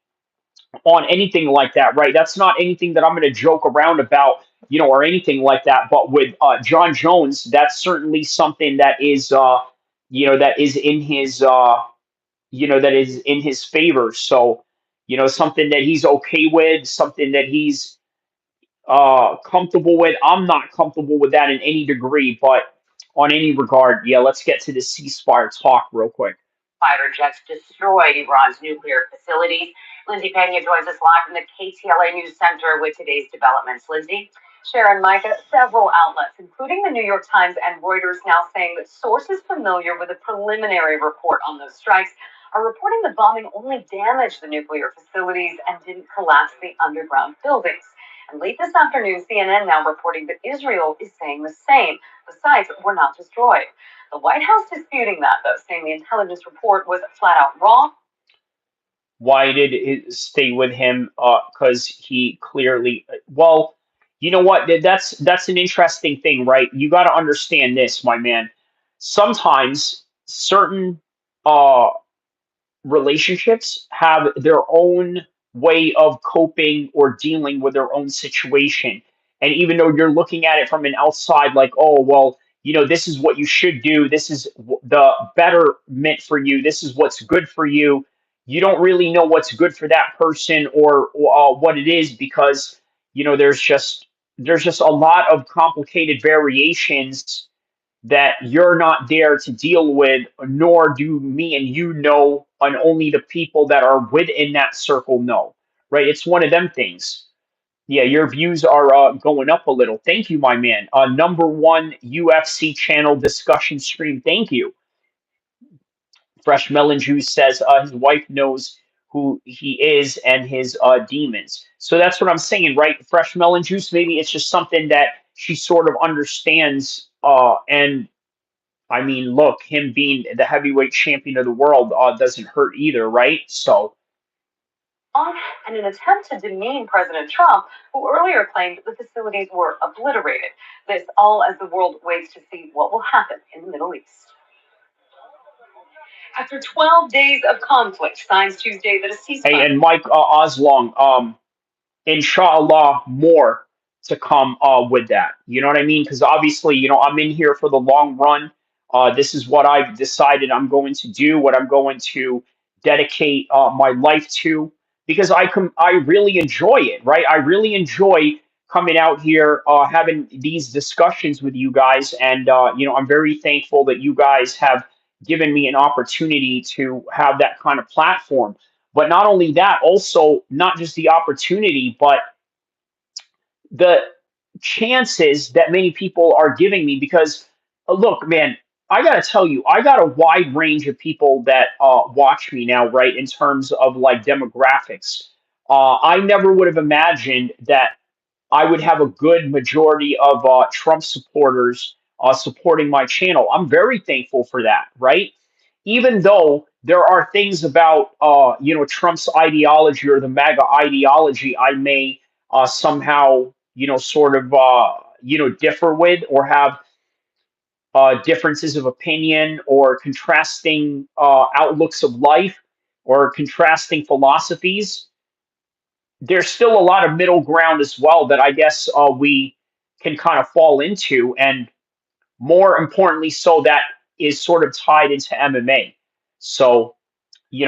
on anything like that, right? That's not anything that I'm going to joke around about, or anything like that. But with Jon Jones, that's certainly something that is, that is in his, that is in his favor. So, something that he's okay with, something that he's comfortable with. I'm not comfortable with that in any degree, but on any regard, yeah. Let's get to the ceasefire talk real quick. Fighter jets destroyed Iran's nuclear facilities. Lindsay Pena joins us live from the KTLA News Center with today's developments. Lindsay, Sharon, Micah, several outlets, including the New York Times and Reuters, now saying that sources familiar with a preliminary report on those strikes are reporting the bombing only damaged the nuclear facilities and didn't collapse the underground buildings. And late this afternoon, CNN now reporting that Israel is saying the same. The sites were not destroyed. The White House disputing that, though, saying the intelligence report was flat out wrong. Why did it stay with him? Because he clearly, well, you know what? That's an interesting thing, right? You got to understand this, my man. Sometimes certain uh relationships have their own way of coping or dealing with their own situation. And even though you're looking at it from an outside, like, oh, well, this is what you should do, this is the betterment for you, this is what's good for you, you don't really know what's good for that person or what it is because, there's just a lot of complicated variations that you're not there to deal with, nor do me and you know, and only the people that are within that circle know. Right? It's one of them things. Yeah, your views are going up a little. Thank you, my man. Number one UFC channel discussion stream. Thank you. Fresh Melon Juice says his wife knows who he is and his demons. So that's what I'm saying, right? Fresh Melon Juice. Maybe it's just something that she sort of understands, and I mean, look, him being the heavyweight champion of the world doesn't hurt either, right? So, And an attempt to demean President Trump, who earlier claimed the facilities were obliterated. This all as the world waits to see what will happen in the Middle East. After 12 days of conflict, signs Tuesday that a ceasefire. Hey, and Mike Oslong, inshallah, more to come with that. You know what I mean? Because obviously, I'm in here for the long run. This is what I've decided I'm going to do, what I'm going to dedicate my life to, because I really enjoy it, right? I really enjoy coming out here, having these discussions with you guys, and I'm very thankful that you guys have given me an opportunity to have that kind of platform. But not only that, also not just the opportunity, but the chances that many people are giving me. Because look, man, I got to tell you, I got a wide range of people that watch me now, right? In terms of like demographics, I never would have imagined that I would have a good majority of Trump supporters supporting my channel. I'm very thankful for that, right? Even though there are things about Trump's ideology or the MAGA ideology I may somehow sort of differ with, or have differences of opinion, or contrasting outlooks of life, or contrasting philosophies. There's still a lot of middle ground as well that I guess we can kind of fall into, and more importantly, so that is sort of tied into MMA. So,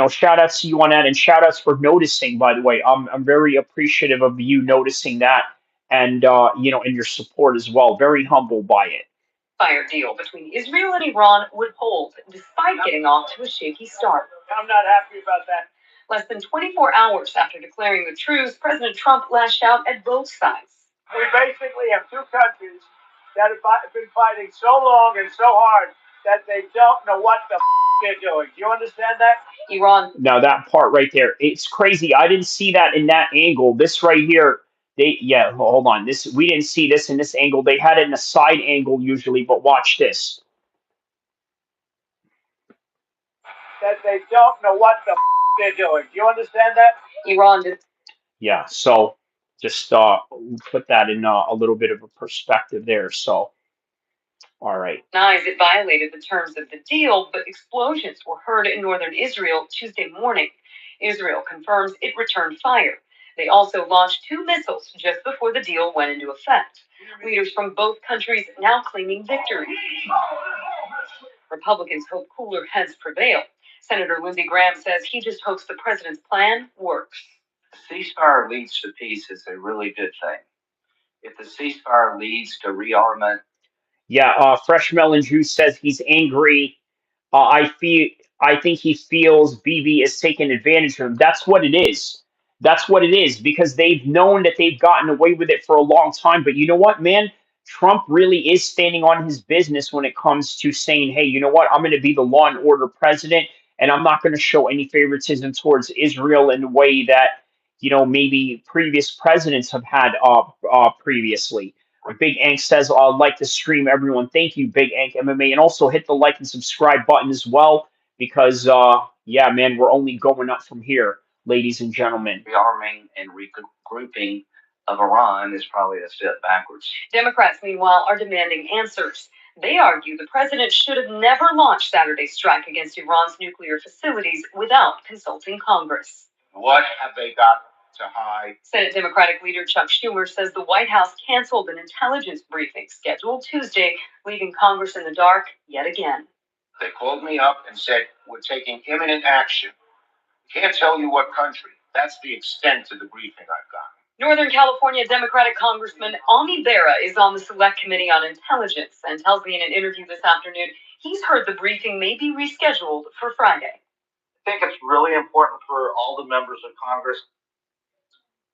shout outs to you on that, and shout outs for noticing. By the way, I'm very appreciative of you noticing that, and and your support as well. Very humbled by it. Fire deal between Israel and Iran would hold, despite getting off to a shaky start. I'm not happy about that. Less than 24 hours after declaring the truce, President Trump lashed out at both sides. We basically have two countries that have been fighting so long and so hard that they don't know what the they're doing. Do you understand that? Iran. Now that part right there, it's crazy. I didn't see that in that angle. This right here, hold on. This, we didn't see this in this angle. They had it in a side angle usually, but watch this. That they don't know what the they're doing. Do you understand that? Iran did. Yeah, so just put that in a little bit of a perspective there. So, all right. Denies it violated the terms of the deal, but explosions were heard in northern Israel Tuesday morning. Israel confirms it returned fire. They also launched two missiles just before the deal went into effect. Leaders from both countries now claiming victory. Republicans hope cooler heads prevail. Senator Lindsey Graham says he just hopes the president's plan works. Ceasefire leads to peace is a really good thing. If the ceasefire leads to rearmament. Yeah, Fresh Melon Juice says he's angry. I think he feels BB is taking advantage of him. That's what it is. That's what it is, because they've known that they've gotten away with it for a long time. But you know what, man? Trump really is standing on his business when it comes to saying, hey, you know what? I'm going to be the law and order president, and I'm not going to show any favoritism towards Israel in the way that, maybe previous presidents have had previously. Big Ank says, I'd like to stream everyone. Thank you, Big Ank MMA. And also hit the like and subscribe button as well, because, yeah, man, we're only going up from here, ladies and gentlemen. Rearming and regrouping of Iran is probably a step backwards. Democrats, meanwhile, are demanding answers. They argue the president should have never launched Saturday's strike against Iran's nuclear facilities without consulting Congress. What have they got to hide? Senate Democratic leader Chuck Schumer says the White House canceled an intelligence briefing scheduled Tuesday, leaving Congress in the dark yet again. They called me up and said, we're taking imminent action. Can't tell you what country. That's the extent of the briefing I've got. Northern California Democratic Congressman Ami Bera is on the Select Committee on Intelligence and tells me in an interview this afternoon he's heard the briefing may be rescheduled for Friday. I think it's really important for all the members of Congress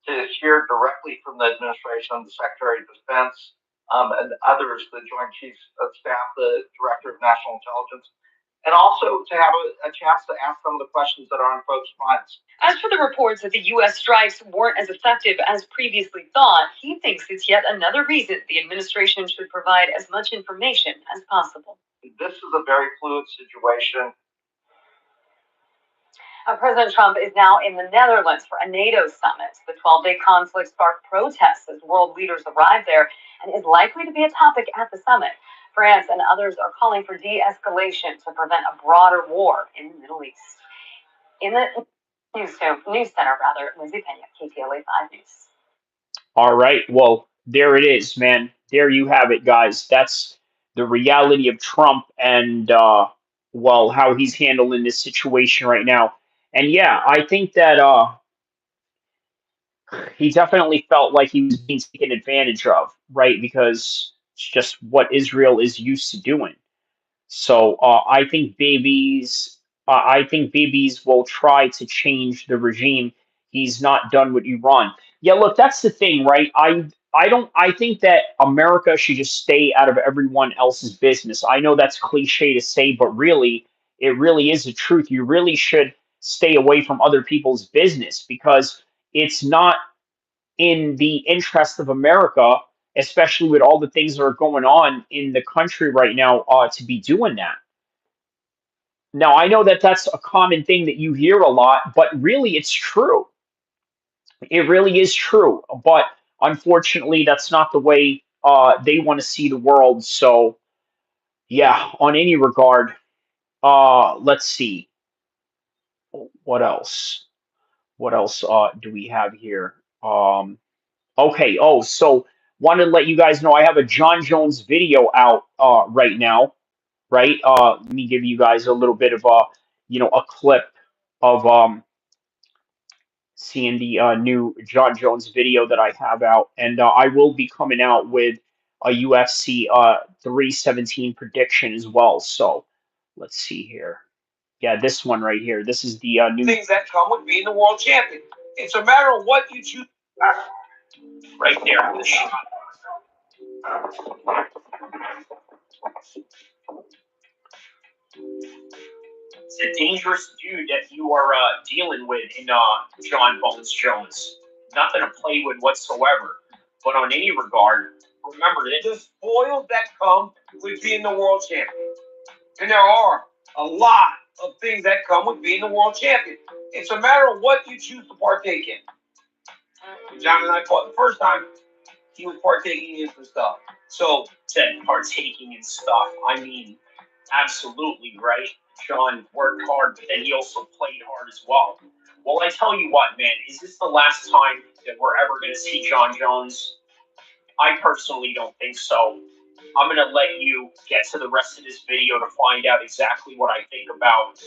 to hear directly from the administration, the Secretary of Defense, and others, the Joint Chiefs of Staff, the Director of National Intelligence, and also to have a chance to ask some of the questions that are on folks' minds. As for the reports that the U.S. strikes weren't as effective as previously thought, he thinks it's yet another reason the administration should provide as much information as possible. This is a very fluid situation. President Trump is now in the Netherlands for a NATO summit. The 12-day conflict sparked protests as world leaders arrived there and is likely to be a topic at the summit. France and others are calling for de-escalation to prevent a broader war in the Middle East. In the news center, Lindsay Pena, KTLA 5 News. All right. Well, there it is, man. There you have it, guys. That's the reality of Trump and, well, how he's handling this situation right now. And yeah, I think that he definitely felt like he was being taken advantage of, right? Because it's just what Israel is used to doing. So I think babies will try to change the regime. He's not done with Iran. Yeah, look, that's the thing, right? I think that America should just stay out of everyone else's business. I know that's cliche to say, but really, it really is the truth. You really should stay away from other people's business because it's not in the interest of America, especially with all the things that are going on in the country right now, to be doing that. Now, I know that that's a common thing that you hear a lot, but really it's true. It really is true. But unfortunately, that's not the way they want to see the world. So, yeah, on any regard, let's see. What else? What else do we have here? Okay. Oh, so wanted to let you guys know I have a Jon Jones video out right now. Right. Let me give you guys a little bit of a clip of seeing the new Jon Jones video that I have out, and I will be coming out with a UFC 317 prediction as well. So let's see here. Yeah, this one right here. This is the new things that come with being the world champion. It's a matter of what you choose. Right there, the shot. It's a dangerous dude that you are dealing with in Jon Bones Jones. Nothing to play with whatsoever. But on any regard, remember that the spoils that come with being the world champion. And there are a lot of things that come with being the world champion. It's a matter of what you choose to partake in. When John and I fought the first time, he was partaking in some stuff. So, said partaking in stuff. I mean, absolutely, right? Jon worked hard, but then he also played hard as well. Well, I tell you what, man, is this the last time that we're ever going to see Jon Jones? I personally don't think so. I'm going to let you get to the rest of this video to find out exactly what I think about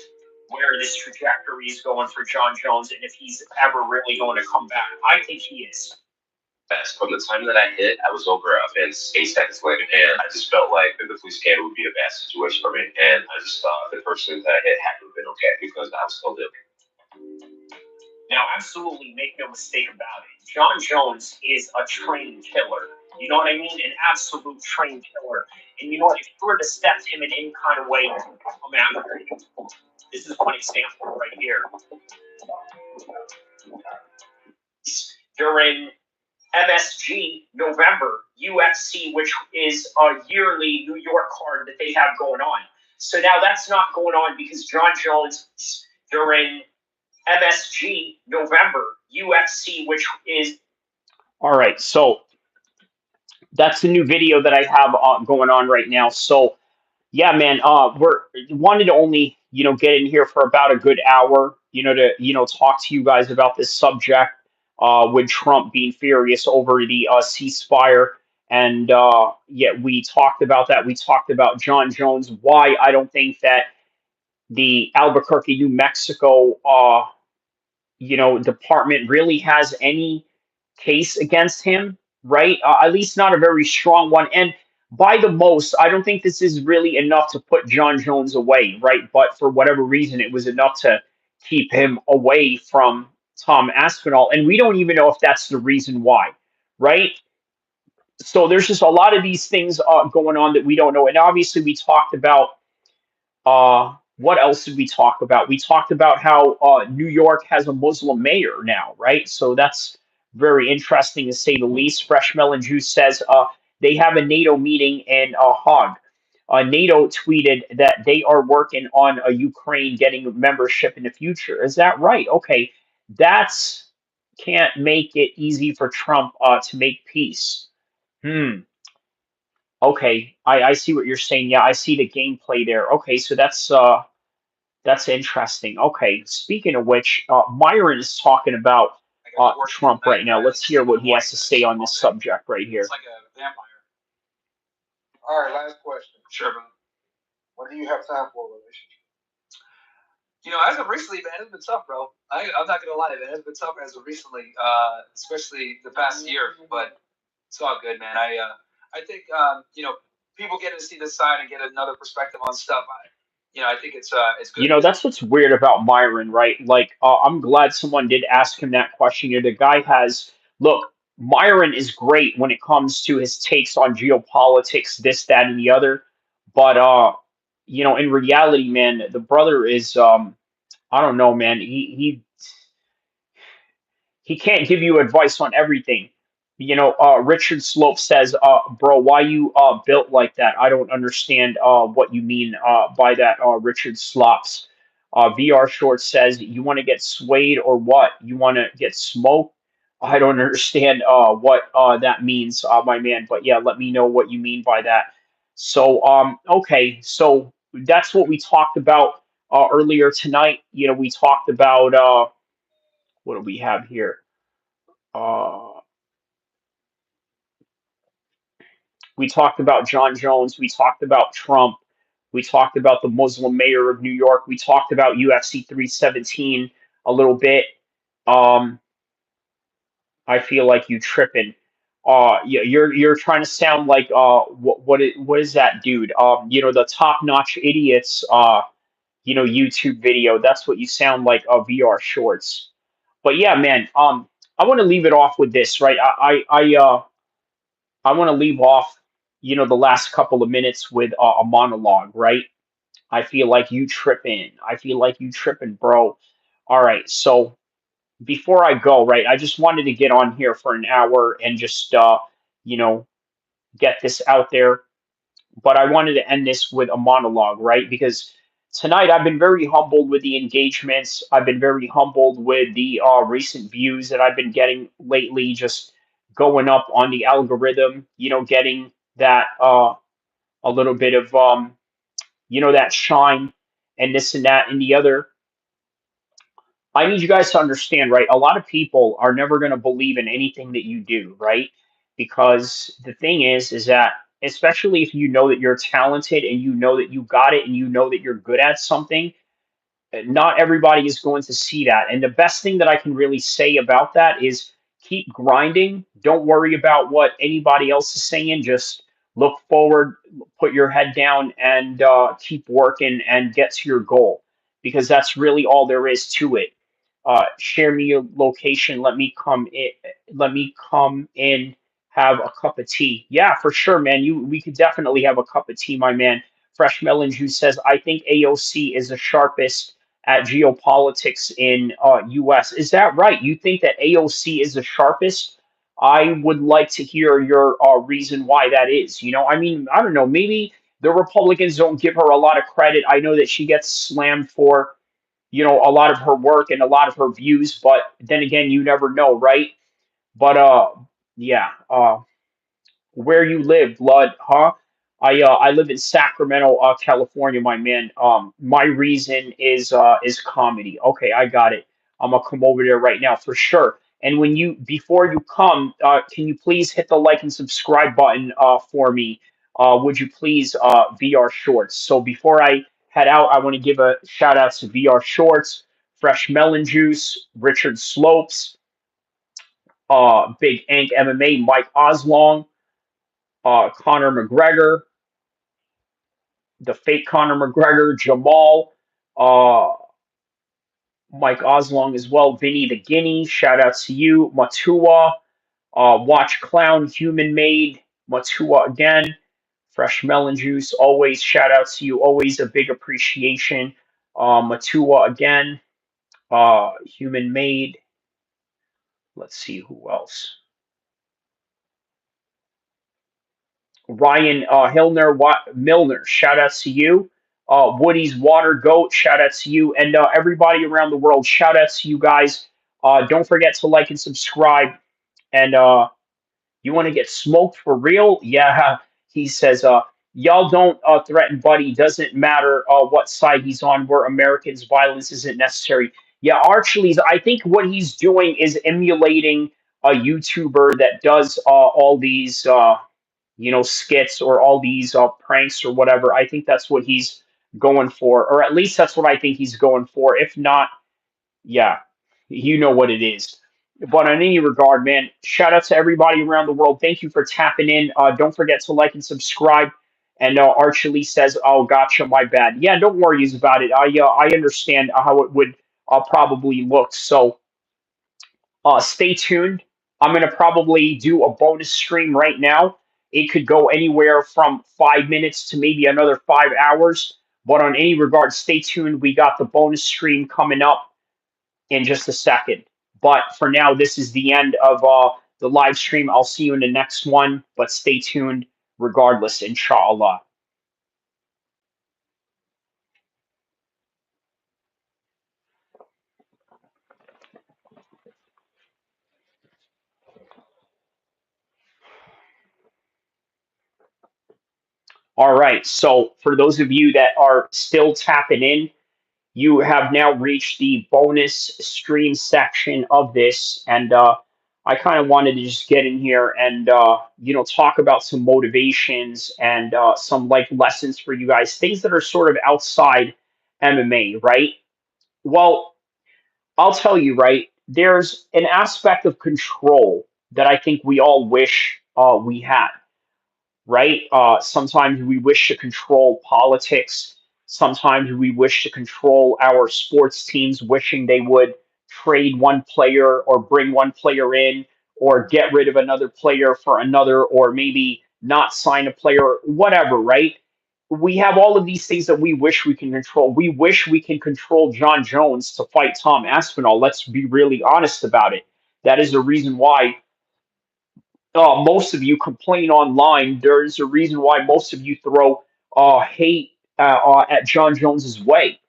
where this trajectory is going for Jon Jones and if he's ever really going to come back. I think he is. Best. From the time that I hit, I was over and 8 seconds later, and I just felt like the police scanner would be a bad situation for me. And I just thought the person that I hit had to have been okay because I was still living. Now, absolutely make no mistake about it. Jon Jones is a trained killer. You know what I mean? An absolute trained killer. And you know what? If you were to step him in any kind of way, come after him. This is one example right here. During MSG November UFC, which is a yearly New York card that they have going on. So now that's not going on because Jon Jones during MSG November UFC, which is all right. So that's the new video that I have going on right now. So yeah, man, we're wanted to only get in here for about a good hour, to talk to you guys about this subject, with Trump being furious over the ceasefire, and yeah, we talked about that. We talked about Jon Jones. Why I don't think that the Albuquerque, New Mexico, department really has any case against him, right? At least not a very strong one. And by the most, I don't think this is really enough to put Jon Jones away, right? But for whatever reason, it was enough to keep him away from Tom Aspinall. And we don't even know if that's the reason why, right? So there's just a lot of these things going on that we don't know. And obviously, we talked about what else did we talk about? We talked about how New York has a Muslim mayor now, right? So that's very interesting to say the least. Fresh Melon Juice says they have a NATO meeting in Hague. NATO tweeted that they are working on Ukraine getting membership in the future. Is that right? Okay, that's can't make it easy for Trump to make peace. Hmm. Okay, I see what you're saying. Yeah, I see the gameplay there. Okay, so that's interesting. Okay, speaking of which, Myron is talking about Trump right now. Let's hear what he has to say on this subject right here. It's like a vampire. All right, last question. Sure, man. What do you have time for a relationship? As of recently, man, it's been tough, bro. I'm not gonna lie, man. It's been tough as of recently, especially the past year. But it's all good, man. I think people getting to see this side and get another perspective on stuff. I think it's good. That's what's weird about Myron, right? Like, I'm glad someone did ask him that question. The guy has, look, Myron is great when it comes to his takes on geopolitics, this, that, and the other. But, in reality, man, the brother is, I don't know, man. He can't give you advice on everything. Richard Slope says, bro, why you built like that? I don't understand what you mean by that, Richard Slops. VR Short says, you want to get swayed or what? You want to get smoked? I don't understand what that means, my man. But yeah, let me know what you mean by that. So, okay, so that's what we talked about earlier tonight. We talked about what do we have here? Uh, we talked about Jon Jones. We talked about Trump. We talked about the Muslim mayor of New York. We talked about UFC 317 a little bit. Um, I feel like you tripping. Yeah, you're trying to sound like what is that dude? The top notch idiots. YouTube video. That's what you sound like. VR shorts. But yeah, man. I want to leave it off with this, right? I want to leave off, the last couple of minutes with a monologue, right? I feel like you tripping. I feel like you tripping, bro. All right. So before I go, right, I just wanted to get on here for an hour and just, you know, get this out there. But I wanted to end this with a monologue, right? Because tonight I've been very humbled with the engagements. I've been very humbled with the recent views that I've been getting lately, just going up on the algorithm, getting that a little bit of that shine and this and that and the other. I need you guys to understand, right? A lot of people are never going to believe in anything that you do, right? Because the thing is that especially if you know that you're talented and you know that you got it and you know that you're good at something, not everybody is going to see that. And the best thing that I can really say about that is keep grinding. Don't worry about what anybody else is saying. Just look forward, put your head down, and keep working and get to your goal because that's really all there is to it. Share me your location. Let me come in. Let me come in. Have a cup of tea. Yeah, for sure, man. We could definitely have a cup of tea, my man. Fresh Melon Juice says, I think AOC is the sharpest at geopolitics in U.S. Is that right? You think that AOC is the sharpest? I would like to hear your reason why that is. I mean, I don't know. Maybe the Republicans don't give her a lot of credit. I know that she gets slammed for, a lot of her work and a lot of her views, but then again, you never know, right? But yeah. Where you live, blood, huh? I live in Sacramento, California, my man. My reason is comedy. Okay, I got it. I'm gonna come over there right now for sure. And before you come, can you please hit the like and subscribe button for me? Would you please, VR Shorts? So before I head out, I want to give a shout out to VR Shorts, Fresh Melon Juice, Richard Slopes, Big Ank MMA, Mike Oslong, Conor McGregor, the fake Conor McGregor, Jamal, uh, Mike Oslong as well, Vinny the Guinea, shout out to you, Matua, Watch Clown, Human Made, Matua again, Fresh Melon Juice, always shout out to you, always a big appreciation. Matua again, Human Made, let's see who else. Ryan Milner, shout out to you. Woody's Water Goat, shout out to you. And everybody around the world, shout out to you guys. Don't forget to like and subscribe. And you want to get smoked for real? Yeah, He says, y'all don't threaten Buddy. Doesn't matter what side he's on. We're Americans. Violence isn't necessary. Yeah, Archie's. I think what he's doing is emulating a YouTuber that does all these, skits or all these pranks or whatever. I think that's what he's going for, or at least that's what I think he's going for. If not, yeah, you know what it is. But in any regard, man, shout out to everybody around the world. Thank you for tapping in. Don't forget to like and subscribe. And Archie Lee says, "Oh, gotcha, my bad." Yeah, don't worry about it. I understand how it would probably look. So stay tuned. I'm gonna probably do a bonus stream right now. It could go anywhere from 5 minutes to maybe another 5 hours. But on any regard, stay tuned. We got the bonus stream coming up in just a second. But for now, this is the end of the live stream. I'll see you in the next one, but stay tuned regardless, inshallah. All right. So, for those of you that are still tapping in, you have now reached the bonus stream section of this. And I kind of wanted to just get in here and, talk about some motivations and some like lessons for you guys, things that are sort of outside MMA, right? Well, I'll tell you, right? There's an aspect of control that I think we all wish we had, right? Sometimes we wish to control politics. Sometimes we wish to control our sports teams, wishing they would trade one player or bring one player in or get rid of another player for another, or maybe not sign a player, whatever, right? We have all of these things that we wish we can control. We wish we can control Jon Jones to fight Tom Aspinall. Let's be really honest about it. That is the reason why most of you complain online. There's a reason why most of you throw hate at Jon Jones's way.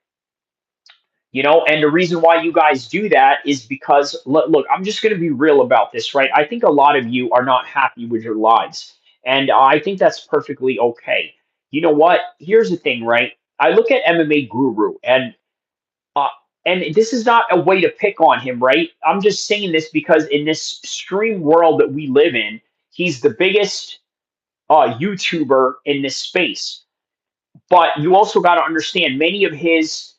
And the reason why you guys do that is because, look, I'm just going to be real about this, right? I think a lot of you are not happy with your lives. And I think that's perfectly okay. You know what? Here's the thing, right? I look at MMA Guru, uh, and this is not a way to pick on him, right? I'm just saying this because in this stream world that we live in, he's the biggest YouTuber in this space. But you also got to understand many of his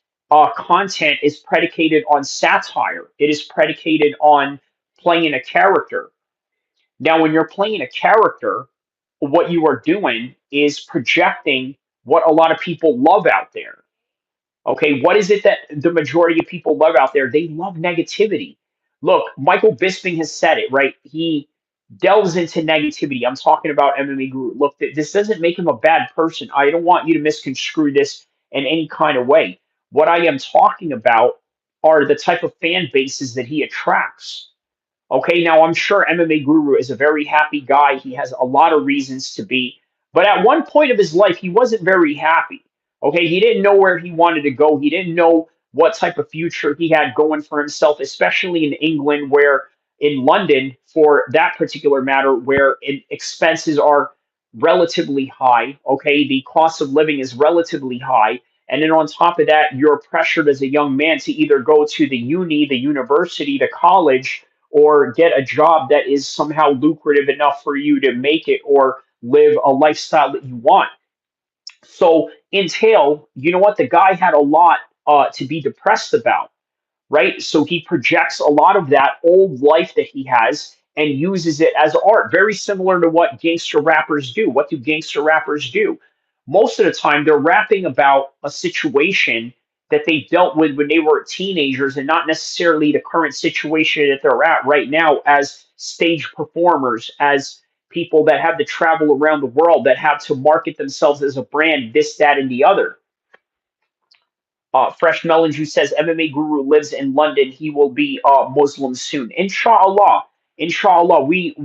content is predicated on satire. It is predicated on playing a character. Now, when you're playing a character, what you are doing is projecting what a lot of people love out there. Okay, what is it that the majority of people love out there? They love negativity. Look, Michael Bisping has said it, right? He delves into negativity. I'm talking about MMA Guru. Look, this doesn't make him a bad person. I don't want you to misconstrue this in any kind of way. What I am talking about are the type of fan bases that he attracts. Okay, now I'm sure MMA Guru is a very happy guy. He has a lot of reasons to be. But at one point of his life, he wasn't very happy. Okay, he didn't know where he wanted to go. He didn't know what type of future he had going for himself, especially in England, where in London, for that particular matter, where expenses are relatively high. Okay, the cost of living is relatively high. And then on top of that, you're pressured as a young man to either go to the university, the college, or get a job that is somehow lucrative enough for you to make it or live a lifestyle that you want. So, entail, you know what? The guy had a lot to be depressed about, right? So he projects a lot of that old life that he has and uses it as art, very similar to what gangster rappers do. What do gangster rappers do? Most of the time, they're rapping about a situation that they dealt with when they were teenagers and not necessarily the current situation that they're at right now as stage performers, as people that have to travel around the world, that have to market themselves as a brand, this, that, and the other. Fresh Melon Juice says MMA Guru lives in London. He will be Muslim soon. Inshallah, inshallah. We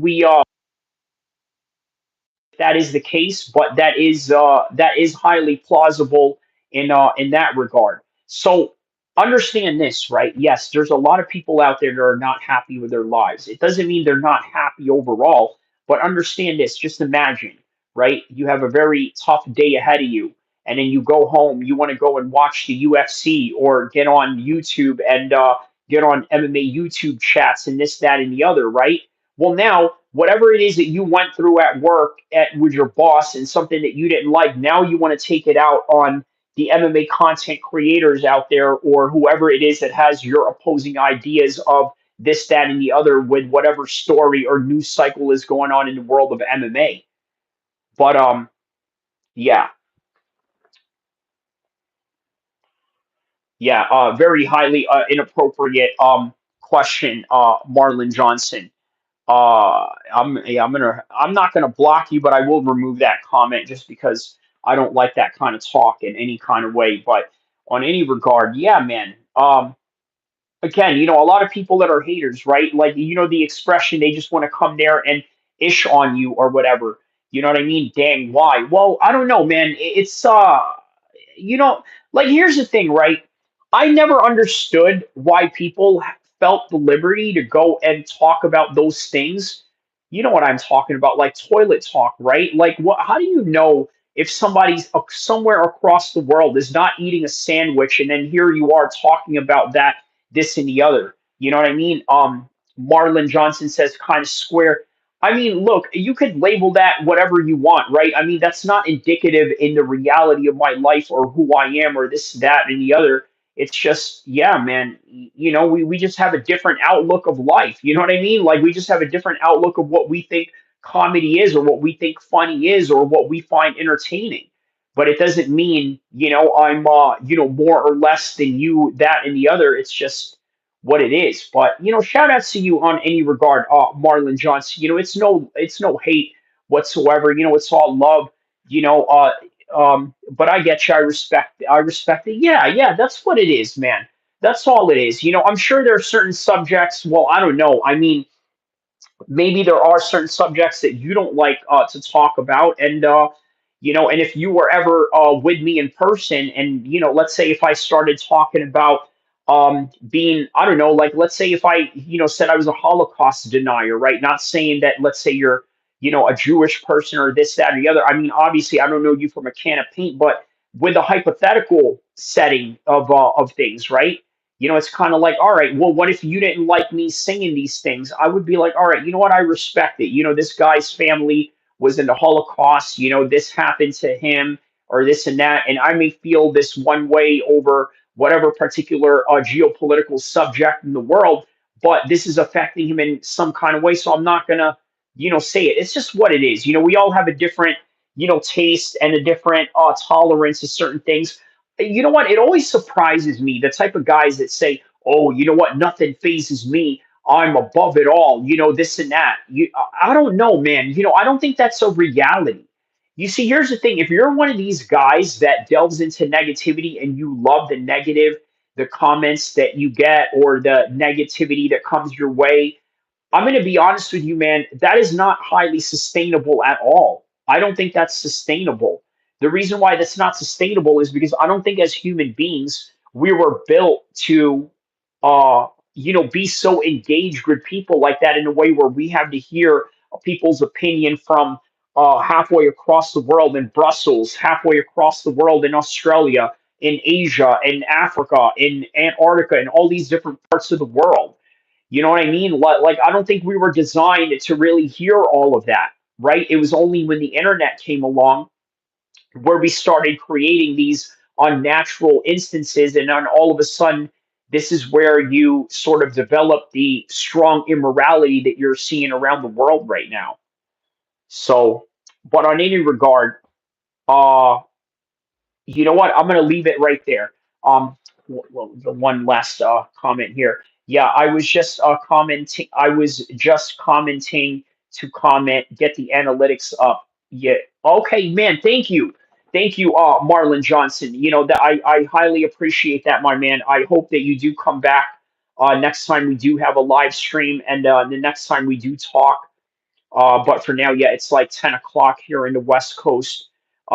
that is the case, but that is highly plausible in that regard. So understand this, right? Yes, there's a lot of people out there that are not happy with their lives. It doesn't mean they're not happy overall, but understand this. Just imagine. right? You have a very tough day ahead of you. And then you go home, you want to go and watch the UFC or get on YouTube and get on MMA YouTube chats and this, that, and the other, right? Well, now, whatever it is that you went through at work with your boss and something that you didn't like, now you want to take it out on the MMA content creators out there or whoever it is that has your opposing ideas of this, that, and the other with whatever story or news cycle is going on in the world of MMA. But yeah, yeah, very highly inappropriate question, Marlon Johnson. I'm not gonna block you, but I will remove that comment just because I don't like that kind of talk in any kind of way. But on any regard, yeah, man. Again, a lot of people that are haters, right? Like, the expression, they just want to come there and ish on you or whatever. You know what I mean? Dang, why? Well, I don't know, man. It's you know, like, here's the thing, right? I never understood why people felt the liberty to go and talk about those things. You know what I'm talking about, like toilet talk, right? Like, what? How do you know if somebody's somewhere across the world is not eating a sandwich, and then here you are talking about that, this, and the other? You know what I mean? Marlon Johnson says kind of square. I mean, look, you could label that whatever you want, right? I mean, that's not indicative in the reality of my life or who I am or this, that, and the other. It's just, yeah, man, we just have a different outlook of life. You know what I mean? Like, we just have a different outlook of what we think comedy is or what we think funny is or what we find entertaining. But it doesn't mean, I'm, more or less than you, that, and the other. It's just what it is. But shout out to you on any regard, Marlon Johnson. It's no hate whatsoever. It's all love. But I get you. I respect it. Yeah, yeah, that's what it is, man. That's all it is. I'm sure there are certain subjects. Well, I don't know. I mean, maybe there are certain subjects that you don't like to talk about, and and if you were ever with me in person, and let's say if I started talking about being, I don't know, like, let's say if I said I was a Holocaust denier, right? Not saying that, let's say you're a Jewish person or this, that, or the other. I mean, obviously I don't know you from a can of paint, but with a hypothetical setting of things, right? It's kind of like, all right, well, what if you didn't like me singing these things? I would be like, all right, you know what? I respect it. This guy's family was in the Holocaust. This happened to him or this and that. And I may feel this one way over whatever particular geopolitical subject in the world, but this is affecting him in some kind of way. So I'm not going to, say it. It's just what it is. We all have a different, taste and a different tolerance to certain things. You know what? It always surprises me the type of guys that say, "Oh, you know what? Nothing phases me. I'm above it all." This and that. I don't know, man. I don't think that's a reality. You see, here's the thing: if you're one of these guys that delves into negativity and you love the negative, the comments that you get or the negativity that comes your way, I'm going to be honest with you, man. That is not highly sustainable at all. I don't think that's sustainable. The reason why that's not sustainable is because I don't think as human beings we were built to, be so engaged with people like that in a way where we have to hear people's opinion from halfway across the world in Brussels, halfway across the world in Australia, in Asia, in Africa, in Antarctica, and all these different parts of the world. You know what I mean? Like, I don't think we were designed to really hear all of that, right? It was only when the internet came along where we started creating these unnatural instances, and then all of a sudden, this is where you sort of develop the strong immorality that you're seeing around the world right now. So, but on any regard, uh, you know what? I'm going to leave it right there. The one last comment here. Yeah, I was just commenting. I was just commenting to comment. Get the analytics up. Yeah. Okay, man. Thank you, Marlon Johnson. That I highly appreciate that, my man. I hope that you do come back next time we do have a live stream, and the next time we do talk. But for now, yeah, it's like 10 o'clock here in the West Coast.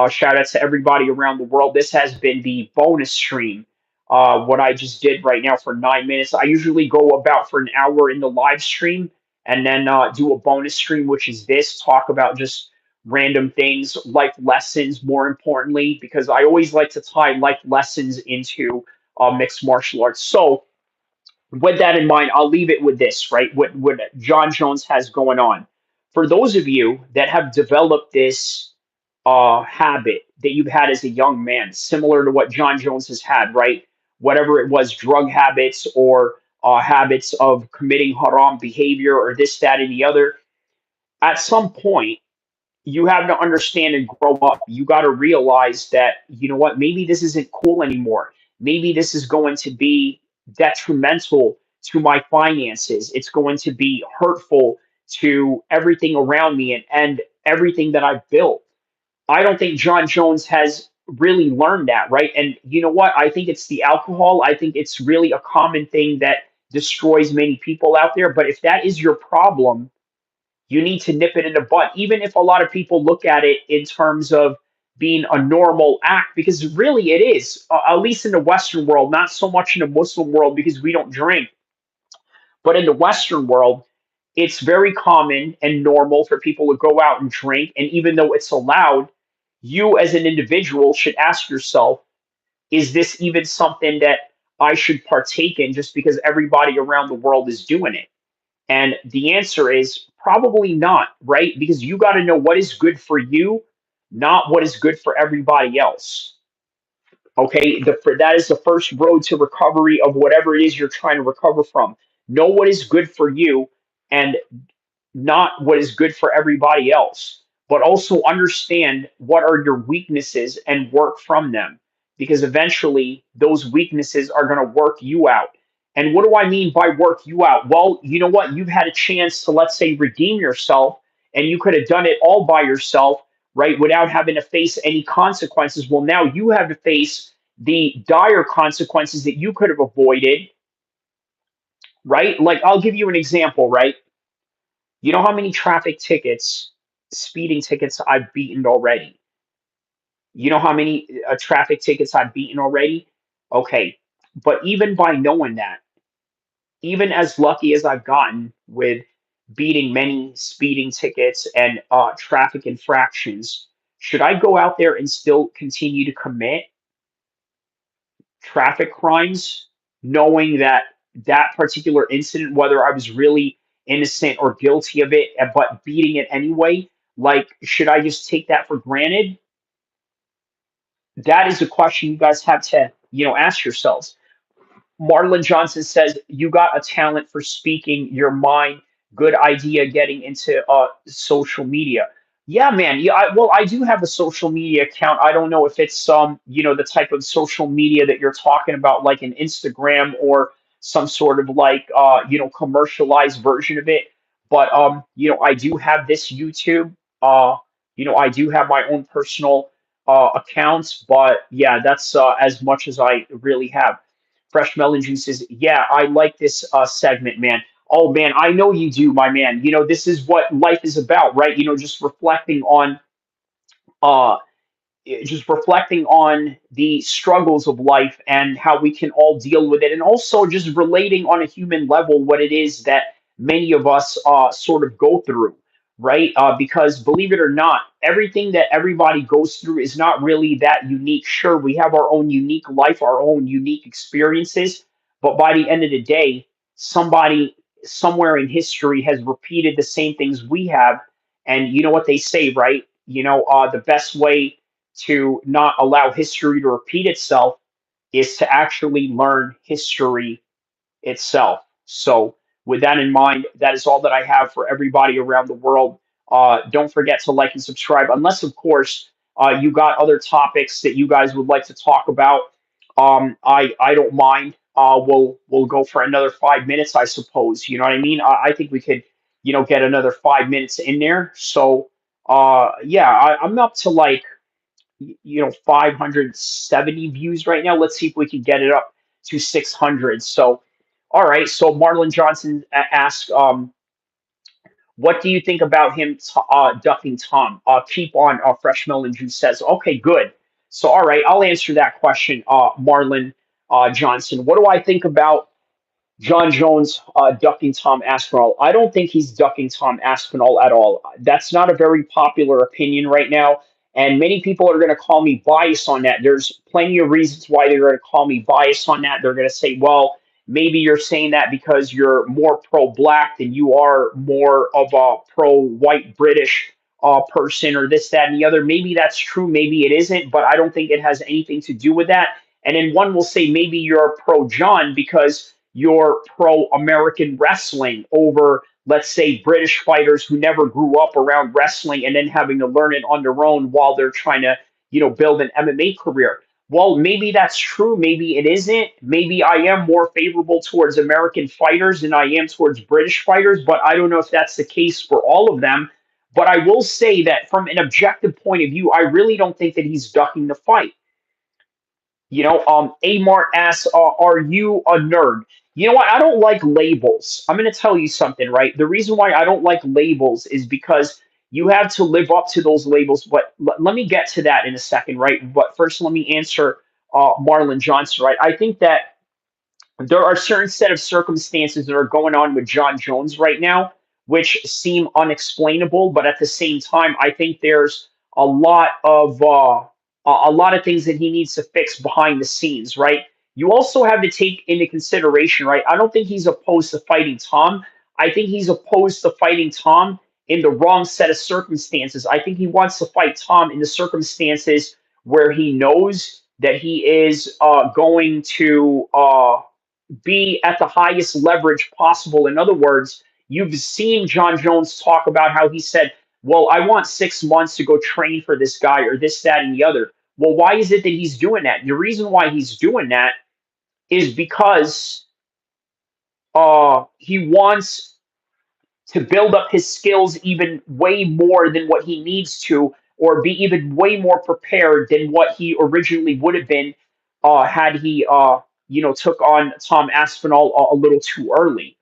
Shout out to everybody around the world. This has been the bonus stream. What I just did right now for 9 minutes. I usually go about for an hour in the live stream and then do a bonus stream, which is this talk about just random things, life lessons, more importantly, because I always like to tie life lessons into mixed martial arts. So, with that in mind, I'll leave it with this, right? What Jon Jones has going on. For those of you that have developed this habit that you've had as a young man, similar to what Jon Jones has had, right? Whatever it was, drug habits or habits of committing haram behavior or this, that, and the other, at some point, you have to understand and grow up. You got to realize that, you know what, maybe this isn't cool anymore. Maybe this is going to be detrimental to my finances. It's going to be hurtful to everything around me and everything that I've built. I don't think Jon Jones has really learned that, right? And you know what? I think it's the alcohol. I think it's really a common thing that destroys many people out there. But if that is your problem, you need to nip it in the butt, even if a lot of people look at it in terms of being a normal act, because really it is, at least in the Western world, not so much in the Muslim world because we don't drink, but in the Western world, it's very common and normal for people to go out and drink. And even though it's allowed, you as an individual should ask yourself, is this even something that I should partake in just because everybody around the world is doing it? And the answer is probably not, right? Because you got to know what is good for you, not what is good for everybody else. Okay, that is the first road to recovery of whatever it is you're trying to recover from. Know what is good for you, and not what is good for everybody else, but also understand what are your weaknesses and work from them, because eventually those weaknesses are going to work you out. And what do I mean by work you out? Well, you know what? You've had a chance to, let's say, redeem yourself, and you could have done it all by yourself, right? Without having to face any consequences. Well, now you have to face the dire consequences that you could have avoided, right? Like, I'll give you an example, right? You know how many traffic tickets, speeding tickets I've beaten already? You know how many traffic tickets I've beaten already? Okay. But even by knowing that, even as lucky as I've gotten with beating many speeding tickets and traffic infractions, should I go out there and still continue to commit traffic crimes, knowing that that particular incident, whether I was really innocent or guilty of it, but beating it anyway? Like, should I just take that for granted? That is a question you guys have to, ask yourselves. Marlon Johnson says, you got a talent for speaking your mind. Good idea getting into social media. Yeah, man. Yeah, well, I do have a social media account. I don't know if it's the type of social media that you're talking about, like an Instagram or some sort of like commercialized version of it. But I do have this YouTube. I do have my own personal accounts, but yeah, that's as much as I really have. Fresh Melon Juice says, yeah, I like this segment, man. Oh, man, I know you do, my man. This is what life is about, right? Just uh, reflecting on the struggles of life and how we can all deal with it, and also just relating on a human level what it is that many of us sort of go through, right? Because believe it or not, everything that everybody goes through is not really that unique. Sure, we have our own unique life, our own unique experiences, but by the end of the day, somebody somewhere in history has repeated the same things we have. And you know what they say, right? The best way to not allow history to repeat itself is to actually learn history itself. So, with that in mind, that is all that I have for everybody around the world. Don't forget to like and subscribe, unless, of course, you got other topics that you guys would like to talk about. I don't mind. We'll go for another 5 minutes, I suppose. You know what I mean? I think we could, get another 5 minutes in there. So, yeah, I'm up to like 570 views right now. Let's see if we can get it up to 600. So, all right. So Marlon Johnson asked, what do you think about him ducking Tom? Keep on. Fresh Melon Juice says, okay, good. So, all right, I'll answer that question, Marlon Johnson. What do I think about? Jon Jones ducking Tom Aspinall. I don't think he's ducking Tom Aspinall at all. That's not a very popular opinion right now. And many people are going to call me biased on that. There's plenty of reasons why they're going to call me biased on that. They're going to say, well, maybe you're saying that because you're more pro black than you are more of a pro white British person or this, that, and the other. Maybe that's true. Maybe it isn't. But I don't think it has anything to do with that. And then one will say maybe you're pro John because you're pro American wrestling over, let's say, British fighters who never grew up around wrestling and then having to learn it on their own while they're trying to, build an MMA career. Well, maybe that's true. Maybe it isn't. Maybe I am more favorable towards American fighters than I am towards British fighters, but I don't know if that's the case for all of them. But I will say that from an objective point of view, I really don't think that he's ducking the fight. Amart asks, "Are you a nerd?" You know what? I don't like labels. I'm going to tell you something, right? The reason why I don't like labels is because you have to live up to those labels. But let me get to that in a second, right? But first, let me answer Marlon Johnson, right? I think that there are certain set of circumstances that are going on with Jon Jones right now, which seem unexplainable. But at the same time, I think there's a lot of a lot of things that he needs to fix behind the scenes, right? You also have to take into consideration, right? I don't think he's opposed to fighting Tom. I think he's opposed to fighting Tom in the wrong set of circumstances. I think he wants to fight Tom in the circumstances where he knows that he is going to be at the highest leverage possible. In other words, you've seen Jon Jones talk about how he said, well, I want 6 months to go train for this guy or this, that, and the other. Well, why is it that he's doing that? The reason why he's doing that is because he wants to build up his skills even way more than what he needs to, or be even way more prepared than what he originally would have been had he, took on Tom Aspinall a little too early,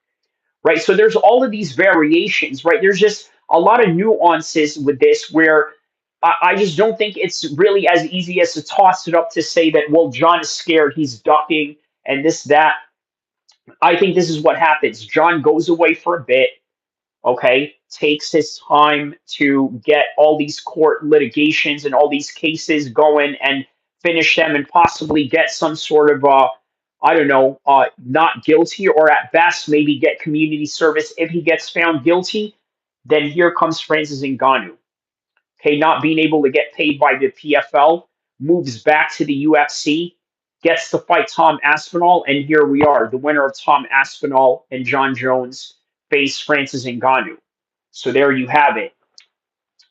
right? So there's all of these variations, right? There's just a lot of nuances with this where I just don't think it's really as easy as to toss it up to say that, well, John is scared, he's ducking, and this, that. I think this is what happens. John goes away for a bit, okay, takes his time to get all these court litigations and all these cases going and finish them and possibly get some sort of, I don't know, not guilty or at best maybe get community service. If he gets found guilty, then here comes Francis Ngannou. Okay, not being able to get paid by the PFL, moves back to the UFC, gets to fight Tom Aspinall, and here we are. The winner of Tom Aspinall and Jon Jones face Francis Ngannou. So there you have it.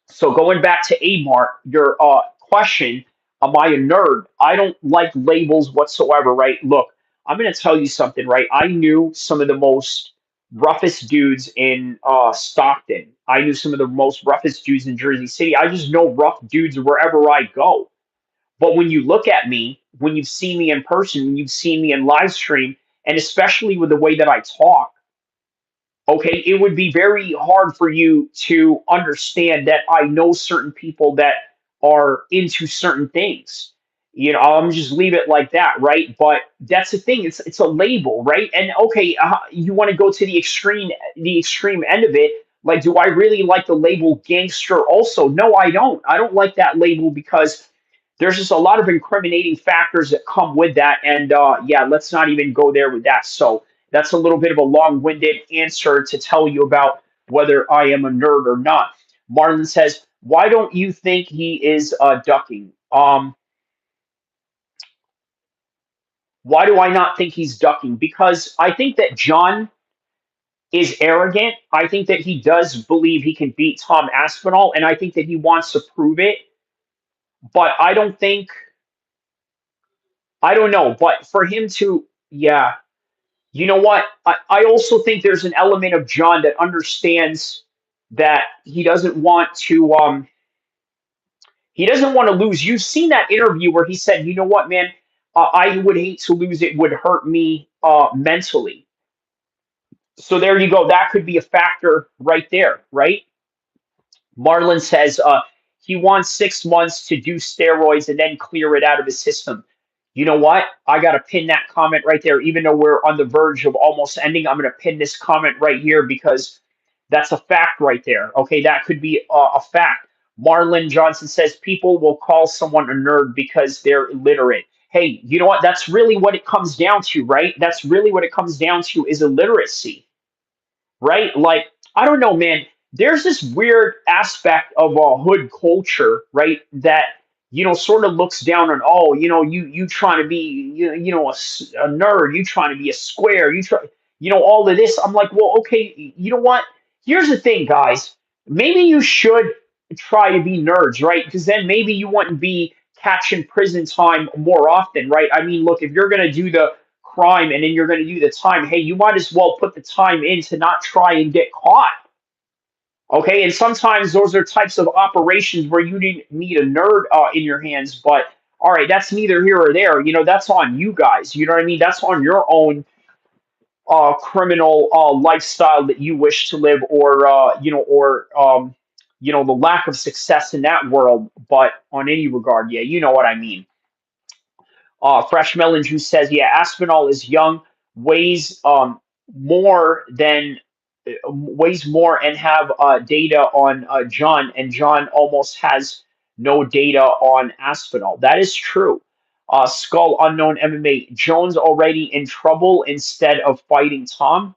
So going back to Amart, your question, am I a nerd? I don't like labels whatsoever, right? Look, I'm going to tell you something, right? I knew some of the most roughest dudes in Stockton. I knew some of the most roughest dudes in Jersey City. I just know rough dudes wherever I go. But when you look at me, when you've seen me in person, when you've seen me in live stream, and especially with the way that I talk, okay, it would be very hard for you to understand that I know certain people that are into certain things. I'm just leave it like that, right? But that's the thing; it's a label, right? And okay, you want to go to the extreme end of it. Like, do I really like the label gangster? Also, no, I don't. I don't like that label because there's just a lot of incriminating factors that come with that. And yeah, let's not even go there with that. So that's a little bit of a long-winded answer to tell you about whether I am a nerd or not. Marlon says, "Why don't you think he is ducking?" Why do I not think he's ducking? Because I think that John is arrogant. I think that he does believe he can beat Tom Aspinall, and I think that he wants to prove it. But I don't know. But for him to, yeah, you know what? I also think there's an element of John that understands that he doesn't want to lose. You've seen that interview where he said, "You know what, man? I would hate to lose. It would hurt me mentally." So there you go. That could be a factor right there, right? Marlon says he wants 6 months to do steroids and then clear it out of his system. You know what? I got to pin that comment right there. Even though we're on the verge of almost ending, I'm going to pin this comment right here because that's a fact right there. Okay, that could be a fact. Marlon Johnson says people will call someone a nerd because they're illiterate. Hey, you know what? That's really what it comes down to, right? That's really what it comes down to is illiteracy, right? Like, I don't know, man. There's this weird aspect of hood culture, right? That sort of looks down on, oh, you trying to be, a nerd, you trying to be a square, you try, all of this. I'm like, well, okay, you know what? Here's the thing, guys. Maybe you should try to be nerds, right? Because then maybe you wouldn't be catching prison time more often, right? I mean, look, if you're gonna do the crime and then you're going to do the time, hey, you might as well put the time in to not try and get caught. Okay, and sometimes those are types of operations where you didn't need a nerd in your hands, but all right, that's neither here or there. That's on you guys. You know what I mean? That's on your own criminal lifestyle that you wish to live, or the lack of success in that world. But on any regard, yeah, you know what I mean. Fresh Melon Juice says, yeah, Aspinall is young, weighs more than weighs more and have data on John, and John almost has no data on Aspinall. That is true. Skull Unknown MMA, Jones already in trouble instead of fighting Tom.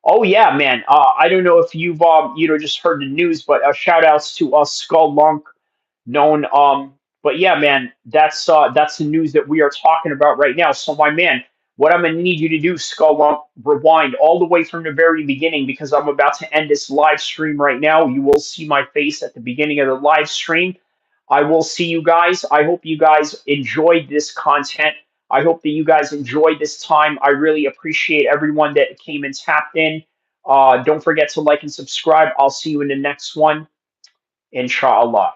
Oh yeah, man. I don't know if you've just heard the news, but shout outs to Skull Long known. But yeah, man, that's the news that we are talking about right now. So my man, what I'm gonna need you to do, Skull Lump, rewind all the way from the very beginning because I'm about to end this live stream right now. You will see my face at the beginning of the live stream. I will see you guys. I hope you guys enjoyed this content. I hope that you guys enjoyed this time. I really appreciate everyone that came and tapped in. Don't forget to like and subscribe. I'll see you in the next one. Inshallah.